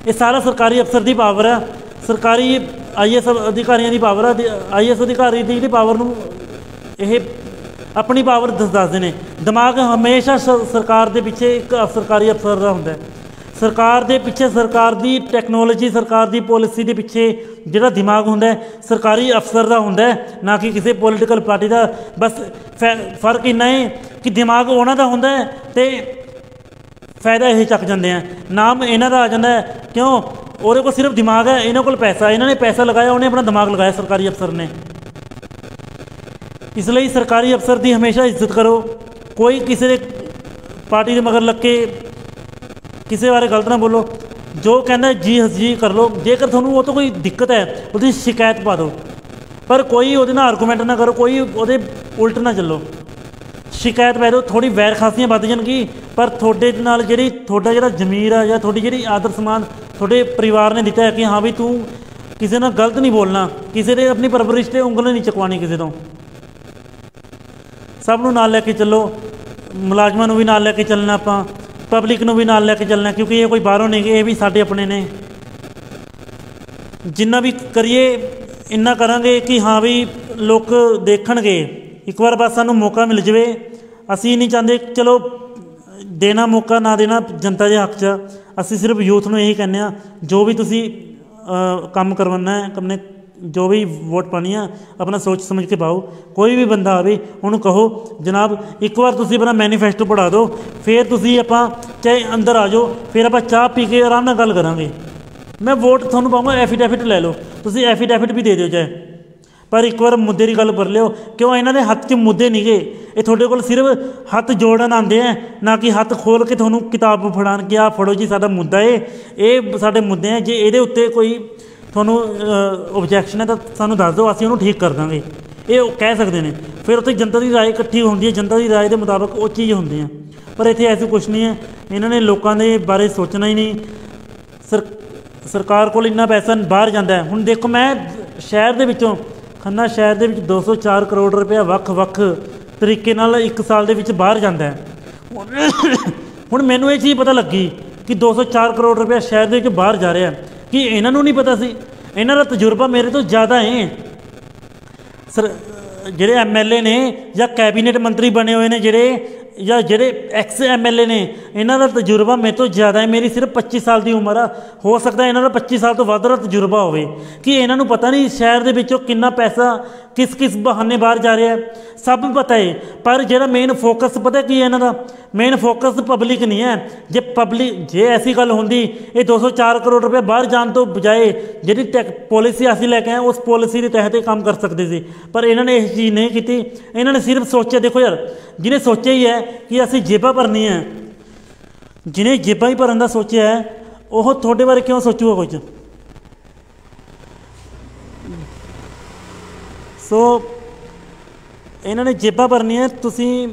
ਇਹ ਸਾਰਾ ਸਰਕਾਰੀ ਅਫਸਰ ਦੀ ਪਾਵਰ ਆ, ਸਰਕਾਰੀ IAS ਅਧਿਕਾਰੀਆਂ ਦੀ ਪਾਵਰ ਆ। IAS ਅਧਿਕਾਰੀ ਦੀ ਜਿਹੜੀ ਪਾਵਰ ਨੂੰ ਇਹ ਆਪਣੀ ਪਾਵਰ ਦੱਸਦੇ ਨੇ। ਦਿਮਾਗ ਹਮੇਸ਼ਾ ਸਰਕਾਰ ਦੇ ਪਿੱਛੇ ਇੱਕ ਸਰਕਾਰੀ ਅਫਸਰ ਦਾ ਹੁੰਦਾ। ਸਰਕਾਰ ਦੇ ਪਿੱਛੇ, ਸਰਕਾਰ ਦੀ ਟੈਕਨੋਲੋਜੀ, ਸਰਕਾਰ ਦੀ ਪੋਲਿਸੀ ਦੇ ਪਿੱਛੇ ਜਿਹੜਾ ਦਿਮਾਗ ਹੁੰਦਾ ਸਰਕਾਰੀ ਅਫਸਰ ਦਾ ਹੁੰਦਾ, ਨਾ ਕਿ ਕਿਸੇ ਪੋਲੀਟੀਕਲ ਪਾਰਟੀ ਦਾ। ਬਸ ਫਰਕ ਇੰਨਾ ਹੈ ਕਿ ਦਿਮਾਗ ਉਹਨਾਂ ਦਾ ਹੁੰਦਾ ਅਤੇ ਫਾਇਦਾ ਇਹ ਚੱਕ ਜਾਂਦੇ ਆ, ਨਾਮ ਇਹਨਾਂ ਦਾ ਆ ਜਾਂਦਾ। ਕਿਉਂ? ਉਹਦੇ ਕੋਲ ਸਿਰਫ ਦਿਮਾਗ ਹੈ, ਇਹਨਾਂ ਕੋਲ ਪੈਸਾ। ਇਹਨਾਂ ਨੇ ਪੈਸਾ ਲਗਾਇਆ, ਉਹਨੇ ਆਪਣਾ ਦਿਮਾਗ ਲਗਾਇਆ, ਸਰਕਾਰੀ ਅਫਸਰ ਨੇ। ਇਸ ਲਈ ਸਰਕਾਰੀ ਅਫਸਰ ਦੀ ਹਮੇਸ਼ਾ ਇੱਜ਼ਤ ਕਰੋ। ਕੋਈ ਕਿਸੇ ਦੇ ਪਾਰਟੀ ਦੇ ਮਗਰ ਲੱਗ ਕੇ ਕਿਸੇ ਬਾਰੇ ਗਲਤ ਨਾ ਬੋਲੋ। ਜੋ ਕਹਿੰਦਾ ਜੀ ਕਰ ਲਓ। ਜੇਕਰ ਤੁਹਾਨੂੰ ਉਹ ਤੋਂ ਕੋਈ ਦਿੱਕਤ ਹੈ, ਉਹਦੀ ਸ਼ਿਕਾਇਤ ਪਾ ਦਿਓ, ਪਰ ਕੋਈ ਉਹਦੇ ਨਾਲ ਆਰਗੂਮੈਂਟ ਨਾ ਕਰੋ, ਕੋਈ ਉਹਦੇ ਉਲਟ ਨਾ ਚੱਲੋ। ਸ਼ਿਕਾਇਤ ਪੈ ਦਿਓ, ਥੋੜ੍ਹੀ ਵੈਰ ਖਾਸੀਆਂ ਵੱਧ ਜਾਣਗੀ, ਪਰ ਤੁਹਾਡੇ ਨਾਲ ਜਿਹੜੀ ਤੁਹਾਡਾ ਜਿਹੜਾ ਜ਼ਮੀਰ ਆ ਜਾਂ ਤੁਹਾਡੀ ਜਿਹੜੀ ਆਦਰ ਸਨਮਾਨ ਤੁਹਾਡੇ ਪਰਿਵਾਰ ਨੇ ਦਿੱਤਾ ਹੈ ਕਿ ਹਾਂ ਵੀ ਤੂੰ ਕਿਸੇ ਨਾਲ ਗਲਤ ਨਹੀਂ ਬੋਲਣਾ, ਕਿਸੇ ਦੇ ਆਪਣੀ ਪਰਵਰਿਸ਼ 'ਤੇ ਉਂਗਲ ਨਹੀਂ ਚੁਕਵਾਉਣੀ ਕਿਸੇ ਤੋਂ। ਸਭ ਨੂੰ ਨਾਲ ਲੈ ਕੇ ਚੱਲੋ, ਮੁਲਾਜ਼ਮਾਂ ਨੂੰ ਵੀ ਨਾਲ ਲੈ ਕੇ ਚੱਲਣਾ, ਆਪਾਂ ਪਬਲਿਕ ਨੂੰ ਵੀ ਨਾਲ ਲੈ ਕੇ ਚੱਲਣਾ, ਕਿਉਂਕਿ ਇਹ ਕੋਈ ਬਾਹਰੋਂ ਨਹੀਂ ਗੇ, ਇਹ ਵੀ ਸਾਡੇ ਆਪਣੇ ਨੇ। ਜਿੰਨਾ ਵੀ ਕਰੀਏ ਇੰਨਾ ਕਰਾਂਗੇ ਕਿ ਹਾਂ ਵੀ ਲੋਕ ਦੇਖਣਗੇ। ਇੱਕ ਵਾਰ ਬਸ ਸਾਨੂੰ ਮੌਕਾ ਮਿਲ ਜਾਵੇ। ਅਸੀਂ ਨਹੀਂ ਚਾਹੁੰਦੇ, ਚਲੋ ਦੇਣਾ ਮੌਕਾ ਨਾ ਦੇਣਾ ਜਨਤਾ ਦੇ ਹੱਕ 'ਚ। ਅਸੀਂ ਸਿਰਫ ਯੂਥ ਨੂੰ ਇਹੀ ਕਹਿੰਦੇ ਹਾਂ, ਜੋ ਵੀ ਤੁਸੀਂ ਕੰਮ ਕਰਵਾਉਣਾ ਹੈ, ਆਪਣੇ ਜੋ ਵੀ ਵੋਟ ਪਾਉਣੀ ਆ, ਆਪਣਾ ਸੋਚ ਸਮਝ ਕੇ ਪਾਓ। ਕੋਈ ਵੀ ਬੰਦਾ ਆਵੇ ਉਹਨੂੰ ਕਹੋ ਜਨਾਬ ਇੱਕ ਵਾਰ ਤੁਸੀਂ ਆਪਣਾ ਮੈਨੀਫੈਸਟੋ ਪੜ੍ਹਾ ਦਿਓ, ਫਿਰ ਤੁਸੀਂ ਆਪਾਂ ਚਾਹੇ ਅੰਦਰ ਆ ਜਾਓ, ਫਿਰ ਆਪਾਂ ਚਾਹ ਪੀ ਕੇ ਆਰਾਮ ਨਾਲ ਗੱਲ ਕਰਾਂਗੇ। ਮੈਂ ਵੋਟ ਤੁਹਾਨੂੰ ਪਾਊਂਗਾ, ਐਫੀਡੈਵਿਟ ਲੈ ਲਓ, ਤੁਸੀਂ ਐਫੀਡੈਵਿਟ ਵੀ ਦੇ ਦਿਓ ਚਾਹੇ, ਪਰ ਇੱਕ ਵਾਰ ਮੁੱਦੇ ਦੀ ਗੱਲ ਕਰ ਲਿਓ। ਕਿਉਂ? ਇਹਨਾਂ ਦੇ ਹੱਥ 'ਚ ਮੁੱਦੇ ਨਹੀਂ ਗੇ, ਇਹ ਤੁਹਾਡੇ ਕੋਲ ਸਿਰਫ ਹੱਥ ਜੋੜਨ ਆਉਂਦੇ ਆ, ਨਾ ਕਿ ਹੱਥ ਖੋਲ੍ਹ ਕੇ ਤੁਹਾਨੂੰ ਕਿਤਾਬ ਫੜਾਉਣ ਕਿ ਆਹ ਫੜੋ ਜੀ ਸਾਡਾ ਮੁੱਦਾ ਇਹ ਸਾਡੇ ਮੁੱਦੇ ਆ। ਜੇ ਇਹਦੇ ਉੱਤੇ ਕੋਈ ਤੁਹਾਨੂੰ ਓਬਜੈਕਸ਼ਨ ਹੈ ਤਾਂ ਸਾਨੂੰ ਦੱਸ ਦਿਓ, ਅਸੀਂ ਉਹਨੂੰ ਠੀਕ ਕਰ ਦਾਂਗੇ। ਇਹ ਉਹ ਕਹਿ ਸਕਦੇ ਨੇ। ਫਿਰ ਉੱਥੇ ਜਨਤਾ ਦੀ ਰਾਏ ਇਕੱਠੀ ਹੁੰਦੀ ਹੈ, ਜਨਤਾ ਦੀ ਰਾਏ ਦੇ ਮੁਤਾਬਕ ਉਹ ਚੀਜ਼ ਹੁੰਦੀ ਆ। ਪਰ ਇੱਥੇ ਐਸੀ ਕੁਛ ਨਹੀਂ ਹੈ। ਇਹਨਾਂ ਨੇ ਲੋਕਾਂ ਦੇ ਬਾਰੇ ਸੋਚਣਾ ਹੀ ਨਹੀਂ। ਸਰਕਾਰ ਕੋਲ ਇੰਨਾ ਪੈਸਾ ਬਾਹਰ ਜਾਂਦਾ ਹੈ। ਹੁਣ ਦੇਖੋ, ਮੈਂ ਸ਼ਹਿਰ ਦੇ ਵਿੱਚੋਂ, ਖੰਨਾ ਸ਼ਹਿਰ ਦੇ ਵਿੱਚ 204 ਕਰੋੜ ਰੁਪਇਆ ਵੱਖ ਵੱਖ ਤਰੀਕੇ ਨਾਲ ਇੱਕ ਸਾਲ ਦੇ ਵਿੱਚ ਬਾਹਰ ਜਾਂਦਾ ਹੈ। ਹੁਣ ਮੈਨੂੰ ਇਹ ਚੀਜ਼ ਪਤਾ ਲੱਗੀ ਕਿ 204 ਕਰੋੜ ਰੁਪਇਆ ਸ਼ਹਿਰ ਦੇ ਵਿੱਚ ਬਾਹਰ ਜਾ ਰਿਹਾ, ਕਿ ਇਹਨਾਂ ਨੂੰ ਨਹੀਂ ਪਤਾ ਸੀ? ਇਹਨਾਂ ਦਾ ਤਜਰਬਾ ਮੇਰੇ ਤੋਂ ਜ਼ਿਆਦਾ ਹੈ। ਸਰ ਜਿਹੜੇ MLA ਨੇ ਜਾਂ ਕੈਬਨਿਟ ਮੰਤਰੀ ਬਣੇ ਹੋਏ ਨੇ ਜਿਹੜੇ, ਜਾਂ ਜਿਹੜੇ ਐਕਸ MLA ਨੇ, ਇਹਨਾਂ ਦਾ ਤਜਰਬਾ ਮੇਰੇ ਤੋਂ ਜ਼ਿਆਦਾ ਹੈ। ਮੇਰੀ ਸਿਰਫ 25 ਸਾਲ ਦੀ ਉਮਰ ਆ, ਹੋ ਸਕਦਾ ਇਹਨਾਂ ਦਾ 25 ਸਾਲ ਤੋਂ ਵੱਧ ਦਾ ਤਜਰਬਾ ਹੋਵੇ। ਕਿ ਇਹਨਾਂ ਨੂੰ ਪਤਾ ਨਹੀਂ ਸ਼ਹਿਰ ਦੇ ਵਿੱਚੋਂ ਕਿੰਨਾ ਪੈਸਾ ਕਿਸ ਕਿਸ ਬਹਾਨੇ ਬਾਹਰ ਜਾ ਰਿਹਾ, ਸਭ ਪਤਾ ਹੈ। ਪਰ ਜਿਹੜਾ ਮੇਨ ਫੋਕਸ ਪਤਾ ਕੀ ਹੈ ਇਹਨਾਂ ਦਾ? ਮੇਨ ਫੋਕਸ ਪਬਲਿਕ ਨਹੀਂ ਹੈ। ਜੇ ਐਸੀ ਗੱਲ ਹੁੰਦੀ, ਇਹ 204 ਕਰੋੜ ਰੁਪਏ ਬਾਹਰ ਜਾਣ ਤੋਂ ਬਜਾਏ ਜਿਹੜੀ ਪੋਲਿਸੀ ਅਸੀਂ ਲੈ ਕੇ ਆਏ ਉਸ ਪੋਲਿਸੀ ਦੇ ਤਹਿਤ ਕੰਮ ਕਰ ਸਕਦੇ ਸੀ। ਪਰ ਇਹਨਾਂ ਨੇ ਇਹ ਚੀਜ਼ ਨਹੀਂ ਕੀਤੀ। ਇਹਨਾਂ ਨੇ ਸਿਰਫ ਸੋਚਿਆ, ਦੇਖੋ ਯਾਰ, ਜਿਹਨੇ ਸੋਚਿਆ ਹੀ ਹੈ ਕਿ ਅਸੀਂ ਜੇਬਾਂ ਭਰਨੀ ਹੈ, ਜਿਹਨੇ ਜੇਬਾਂ ਹੀ ਭਰਨ ਦਾ ਸੋਚਿਆ ਹੈ, ਉਹ ਤੁਹਾਡੇ ਬਾਰੇ ਕਿਉਂ ਸੋਚੂਗਾ ਕੁਝ? ਸੋ ਇਹਨਾਂ ਨੇ ਜੇਬਾਂ ਭਰਨੀ ਹੈ। ਤੁਸੀਂ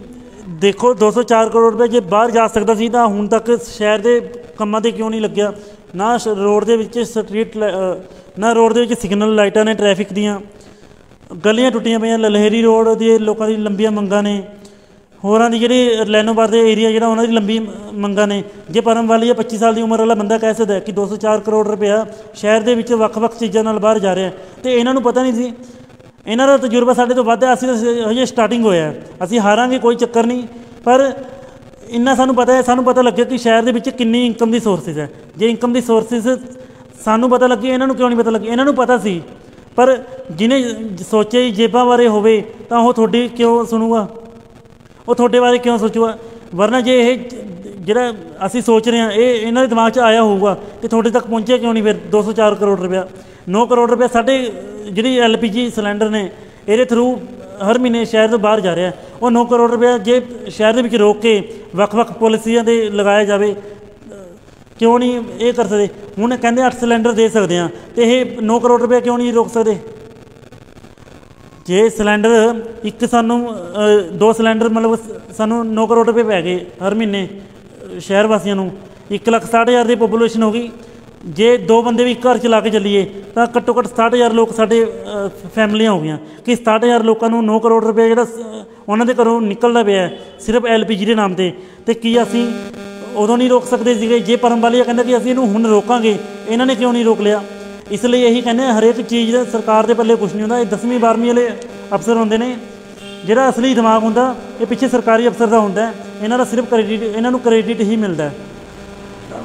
ਦੇਖੋ 204 ਕਰੋੜ ਰੁਪਏ ਜੇ ਬਾਹਰ ਜਾ ਸਕਦਾ ਸੀ ਤਾਂ ਹੁਣ ਤੱਕ ਸ਼ਹਿਰ ਦੇ ਕੰਮਾਂ 'ਤੇ ਕਿਉਂ ਨਹੀਂ ਲੱਗਿਆ? ਨਾ ਰੋਡ ਦੇ ਵਿੱਚ ਨਾ ਰੋਡ ਦੇ ਵਿੱਚ ਸਿਗਨਲ ਲਾਈਟਾਂ ਨੇ ਟ੍ਰੈਫਿਕ ਦੀਆਂ, ਗਲੀਆਂ ਟੁੱਟੀਆਂ ਪਈਆਂ। ਲਲਹੇਰੀ ਰੋਡ ਦੀ ਲੋਕਾਂ ਦੀ ਲੰਬੀਆਂ ਮੰਗਾਂ ਨੇ, ਹੋਰਾਂ ਦੀ ਜਿਹੜੀ ਲੈਨੋਵਾਰ ਦੇ ਏਰੀਆ ਜਿਹੜਾ ਉਹਨਾਂ ਦੀ ਲੰਬੀ ਮੰਗਾਂ ਨੇ। ਜੇ ਪਰਮ ਵਾਲੀ 25 ਸਾਲ ਦੀ ਉਮਰ ਵਾਲਾ ਬੰਦਾ ਕਹਿ ਸਕਦਾ ਕਿ 204 ਕਰੋੜ ਰੁਪਇਆ ਸ਼ਹਿਰ ਦੇ ਵਿੱਚ ਵੱਖ-ਵੱਖ ਚੀਜ਼ਾਂ ਨਾਲ ਬਾਹਰ ਜਾ ਰਿਹਾ, ਅਤੇ ਇਹਨਾਂ ਨੂੰ ਪਤਾ ਨਹੀਂ ਸੀ। ਇਹਨਾਂ ਦਾ ਤਜਰਬਾ ਸਾਡੇ ਤੋਂ ਵੱਧ ਹੈ। ਅਸੀਂ ਤਾਂ ਹਜੇ ਸਟਾਰਟਿੰਗ ਹੋਇਆ, ਅਸੀਂ ਹਾਰਾਂਗੇ ਕੋਈ ਚੱਕਰ ਨਹੀਂ, ਪਰ ਇੰਨਾ ਸਾਨੂੰ ਪਤਾ ਹੈ, ਸਾਨੂੰ ਪਤਾ ਲੱਗਿਆ ਕਿ ਸ਼ਹਿਰ ਦੇ ਵਿੱਚ ਕਿੰਨੀ ਇਨਕਮ ਦੀ ਸੋਰਸਿਸ ਹੈ। ਜੇ ਇਨਕਮ ਦੀ ਸੋਰਸਿਸ ਸਾਨੂੰ ਪਤਾ ਲੱਗੀ, ਇਹਨਾਂ ਨੂੰ ਕਿਉਂ ਨਹੀਂ ਪਤਾ ਲੱਗੀ? ਇਹਨਾਂ ਨੂੰ ਪਤਾ ਸੀ, ਪਰ ਜਿਹਨੇ ਸੋਚਿਆ ਜੇਬਾਂ ਬਾਰੇ ਹੋਵੇ ਤਾਂ ਉਹ ਤੁਹਾਡੀ ਕਿਉਂ ਸੁਣੂਗਾ? ਉਹ ਤੁਹਾਡੇ ਬਾਰੇ ਕਿਉਂ ਸੋਚੂਗਾ? ਵਰਨਾ ਜੇ ਇਹ ਜਿਹੜਾ ਅਸੀਂ ਸੋਚ ਰਹੇ ਹਾਂ ਇਹ ਇਹਨਾਂ ਦੇ ਦਿਮਾਗ 'ਚ ਆਇਆ ਹੋਊਗਾ ਤੇ ਤੁਹਾਡੇ ਤੱਕ ਪਹੁੰਚਿਆ ਕਿਉਂ ਨਹੀਂ? ਫਿਰ 204 ਕਰੋੜ ਰੁਪਇਆ, 9 ਕਰੋੜ ਰੁਪਇਆ ਸਾਡੇ ਜਿਹੜੀ LPG ਸਿਲੰਡਰ ਨੇ ਇਹਦੇ ਥਰੂ ਹਰ ਮਹੀਨੇ ਸ਼ਹਿਰ ਤੋਂ ਬਾਹਰ ਜਾ ਰਿਹਾ। ਉਹ 9 ਕਰੋੜ ਰੁਪਇਆ ਜੇ ਸ਼ਹਿਰ ਦੇ ਵਿੱਚ ਰੋਕ ਕੇ ਵੱਖ-ਵੱਖ ਪਾਲਿਸੀਆਂ 'ਤੇ ਲਗਾਇਆ ਜਾਵੇ, ਕਿਉਂ ਨਹੀਂ ਇਹ ਕਰ ਸਕਦੇ? ਹੁਣ ਕਹਿੰਦੇ 8 ਸਿਲੰਡਰ ਦੇ ਸਕਦੇ ਹਾਂ, ਅਤੇ ਇਹ 9 ਕਰੋੜ ਰੁਪਇਆ ਕਿਉਂ ਨਹੀਂ ਰੋਕ ਸਕਦੇ? ਜੇ ਸਿਲੰਡਰ ਇੱਕ ਸਾਨੂੰ 2 ਸਿਲੰਡਰ ਮਤਲਬ ਸਾਨੂੰ 9 ਕਰੋੜ ਰੁਪਏ ਪੈ ਗਏ ਹਰ ਮਹੀਨੇ ਸ਼ਹਿਰ ਵਾਸੀਆਂ ਨੂੰ, 1,60,000 ਦੀ ਪੋਪੂਲੇਸ਼ਨ ਹੋ ਗਈ। ਜੇ 2 ਬੰਦੇ ਵੀ ਇੱਕ ਘਰ ਚਲਾ ਕੇ ਚੱਲੀਏ ਤਾਂ ਘੱਟੋ ਘੱਟ 60,000 ਲੋਕ ਸਾਡੇ ਫੈਮਲੀਆਂ ਹੋ ਗਈਆਂ। ਕਿ 60,000 ਲੋਕਾਂ ਨੂੰ 9 ਕਰੋੜ ਰੁਪਏ ਜਿਹੜਾ ਉਹਨਾਂ ਦੇ ਘਰੋਂ ਨਿਕਲਦਾ ਪਿਆ ਸਿਰਫ LPG ਦੇ ਨਾਮ 'ਤੇ ਕੀ ਅਸੀਂ ਉਦੋਂ ਨਹੀਂ ਰੋਕ ਸਕਦੇ ਸੀਗੇ? ਜੇ ਪਰਮ ਵਾਲੀਆ ਕਹਿੰਦਾ ਕਿ ਅਸੀਂ ਇਹਨੂੰ ਹੁਣ ਰੋਕਾਂਗੇ, ਇਹਨਾਂ ਨੇ ਕਿਉਂ ਨਹੀਂ ਰੋਕ ਲਿਆ? ਇਸ ਲਈ ਇਹੀ ਕਹਿੰਦੇ ਹਰੇਕ ਚੀਜ਼ ਸਰਕਾਰ ਦੇ ਪੱਲੇ ਕੁਛ ਨਹੀਂ ਹੁੰਦਾ। ਇਹ 10ਵੀਂ 12ਵੀਂ ਵਾਲੇ ਅਫਸਰ ਹੁੰਦੇ ਨੇ, ਜਿਹੜਾ ਅਸਲੀ ਦਿਮਾਗ ਹੁੰਦਾ ਇਹ ਪਿੱਛੇ ਸਰਕਾਰੀ ਅਫਸਰ ਦਾ ਹੁੰਦਾ। ਇਹਨਾਂ ਦਾ ਸਿਰਫ ਕ੍ਰੈਡਿਟ, ਇਹਨਾਂ ਨੂੰ ਕ੍ਰੈਡਿਟ ਹੀ ਮਿਲਦਾ।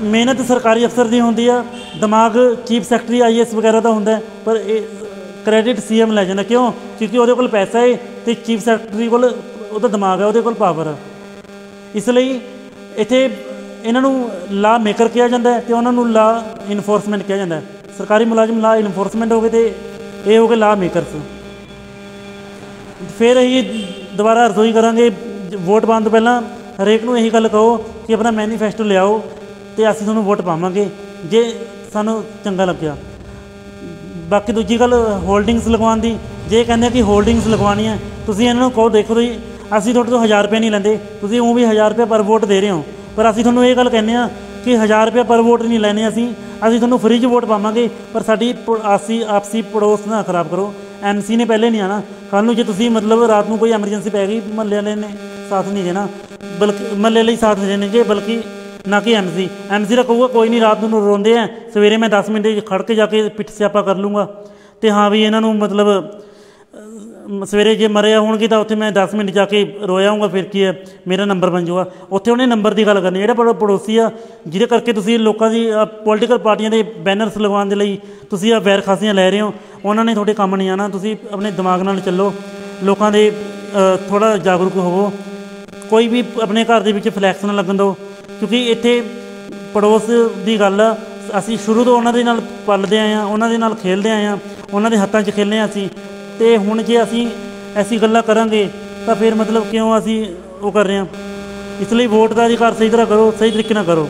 ਮਿਹਨਤ ਸਰਕਾਰੀ ਅਫਸਰ ਦੀ ਹੁੰਦੀ ਆ, ਦਿਮਾਗ ਚੀਫ ਸੈਕਟਰੀ IAS ਵਗੈਰਾ ਦਾ ਹੁੰਦਾ, ਪਰ ਇਹ ਕ੍ਰੈਡਿਟ CM ਲੈ ਜਾਂਦਾ। ਕਿਉਂ? ਕਿਉਂਕਿ ਉਹਦੇ ਕੋਲ ਪੈਸਾ ਹੈ ਅਤੇ ਚੀਫ ਸੈਕਟਰੀ ਕੋਲ ਉਹਦਾ ਦਿਮਾਗ ਹੈ, ਉਹਦੇ ਕੋਲ ਪਾਵਰ ਆ। ਇਸ ਲਈ ਇੱਥੇ ਇਹਨਾਂ ਨੂੰ ਲਾ ਮੇਕਰ ਕਿਹਾ ਜਾਂਦਾ ਹੈ ਅਤੇ ਉਹਨਾਂ ਨੂੰ ਲਾ ਇਨਫੋਰਸਮੈਂਟ ਕਿਹਾ ਜਾਂਦਾ। ਸਰਕਾਰੀ ਮੁਲਾਜ਼ਮ ਲਾ ਇਨਫੋਰਸਮੈਂਟ ਹੋ ਗਏ ਅਤੇ ਇਹ ਹੋ ਗਏ ਲਾ ਮੇਕਰਸ। ਫਿਰ ਅਸੀਂ ਦੁਬਾਰਾ ਰਸੋਈ ਕਰਾਂਗੇ। ਵੋਟ ਪਾਉਣ ਤੋਂ ਪਹਿਲਾਂ ਹਰੇਕ ਨੂੰ ਇਹੀ ਗੱਲ ਕਹੋ ਕਿ ਆਪਣਾ ਮੈਨੀਫੈਸਟੋ ਲਿਆਓ ਅਤੇ ਅਸੀਂ ਤੁਹਾਨੂੰ ਵੋਟ ਪਾਵਾਂਗੇ ਜੇ ਸਾਨੂੰ ਚੰਗਾ ਲੱਗਿਆ। ਬਾਕੀ ਦੂਜੀ ਗੱਲ ਹੋਲਡਿੰਗਸ ਲਗਵਾਉਣ ਦੀ, ਜੇ ਕਹਿੰਦੇ ਕਿ ਹੋਲਡਿੰਗਸ ਲਗਵਾਉਣੀ ਹੈ, ਤੁਸੀਂ ਇਹਨਾਂ ਨੂੰ ਕਹੋ ਦੇਖੋ ਤੁਸੀਂ ਅਸੀਂ ਤੁਹਾਡੇ ਤੋਂ 1000 ਰੁਪਏ ਨਹੀਂ ਲੈਂਦੇ, ਤੁਸੀਂ ਉਹ ਵੀ 1000 ਰੁਪਏ ਪਰ ਵੋਟ ਦੇ ਰਹੇ ਹੋ, ਪਰ ਅਸੀਂ ਤੁਹਾਨੂੰ ਇਹ ਗੱਲ ਕਹਿੰਦੇ ਹਾਂ ਕਿ 1000 ਰੁਪਏ ਪਰ ਵੋਟ ਨਹੀਂ ਲੈਣੇ, ਅਸੀਂ ਤੁਹਾਨੂੰ ਫਰੀ 'ਚ ਵੋਟ ਪਾਵਾਂਗੇ, ਪਰ ਸਾਡੀ ਆਪਸੀ ਪੜੋਸ ਨਾ ਖਰਾਬ ਕਰੋ। MC ਨੇ ਪਹਿਲੇ ਨਹੀਂ ਆਉਣਾ। ਕੱਲ੍ਹ ਨੂੰ ਜੇ ਤੁਸੀਂ ਮਤਲਬ ਰਾਤ ਨੂੰ ਕੋਈ ਐਮਰਜੈਂਸੀ ਪੈ ਗਈ, ਮਹੱਲੇ ਵਾਲੇ ਨੇ ਸਾਥ ਨਹੀਂ ਦੇਣਾ, ਬਲਕਿ ਮਹੱਲੇ ਲਈ ਸਾਥ ਦੇਣਗੇ, ਬਲਕਿ ਨਾ ਕਿ MC ਦਾ ਕਹੂਗਾ ਕੋਈ ਨਹੀਂ ਰਾਤ ਨੂੰ ਰੋਂਦੇ ਆ, ਸਵੇਰੇ ਮੈਂ 10 ਮਿੰਟ ਖੜ੍ਹ ਕੇ ਜਾ ਕੇ ਪਿੱਠ ਸਿਆਪਾ ਕਰ ਲੂँਗਾ। ਅਤੇ ਹਾਂ ਵੀ ਇਹਨਾਂ ਨੂੰ ਮਤਲਬ ਸਵੇਰੇ ਜੇ ਮਰਿਆ ਹੋਣਗੇ ਤਾਂ ਉੱਥੇ ਮੈਂ 10 ਮਿੰਟ ਜਾ ਕੇ ਰੋਇਆ ਆਊਂਗਾ, ਫਿਰ ਕੀ ਹੈ ਮੇਰਾ ਨੰਬਰ ਬਣ ਜਾਊਗਾ। ਉੱਥੇ ਉਹਨੇ ਨੰਬਰ ਦੀ ਗੱਲ ਕਰਨੀ। ਜਿਹੜਾ ਪੜੋਸੀ ਆ ਜਿਹਦੇ ਕਰਕੇ ਤੁਸੀਂ ਲੋਕਾਂ ਦੀ ਪੋਲੀਟੀਕਲ ਪਾਰਟੀਆਂ ਦੇ ਬੈਨਰਸ ਲਗਵਾਉਣ ਦੇ ਲਈ ਤੁਸੀਂ ਵੈਰ ਖਾਸੀਆਂ ਲੈ ਰਹੇ ਹੋ, ਉਹਨਾਂ ਨੇ ਤੁਹਾਡੇ ਕੰਮ ਨਹੀਂ ਆਉਣਾ। ਤੁਸੀਂ ਆਪਣੇ ਦਿਮਾਗ ਨਾਲ ਚੱਲੋ, ਲੋਕਾਂ ਦੇ ਥੋੜ੍ਹਾ ਜਾਗਰੂਕ ਹੋਵੋ। ਕੋਈ ਵੀ ਆਪਣੇ ਘਰ ਦੇ ਵਿੱਚ ਫਲੈਕਸ ਨਾ ਲੱਗਣ ਦਿਓ, ਕਿਉਂਕਿ ਇੱਥੇ ਪੜੋਸ ਦੀ ਗੱਲ ਆ। ਅਸੀਂ ਸ਼ੁਰੂ ਤੋਂ ਉਹਨਾਂ ਦੇ ਨਾਲ ਪਲਦੇ ਆਏ ਹਾਂ, ਉਹਨਾਂ ਦੇ ਨਾਲ ਖੇਡਦੇ ਆਏ ਹਾਂ, ਉਹਨਾਂ ਦੇ ਹੱਥਾਂ 'ਚ ਖੇਲਦੇ ਹਾਂ ਅਸੀਂ। ਅਤੇ ਹੁਣ ਜੇ ਅਸੀਂ ਐਸੀ ਗੱਲਾਂ ਕਰਾਂਗੇ ਤਾਂ ਫਿਰ ਮਤਲਬ ਕਿਉਂ ਅਸੀਂ ਉਹ ਕਰ ਰਹੇ ਹਾਂ? ਇਸ ਲਈ ਵੋਟ ਦਾ ਅਧਿਕਾਰ ਸਹੀ ਤਰ੍ਹਾਂ ਕਰੋ, ਸਹੀ ਤਰੀਕੇ ਨਾਲ ਕਰੋ।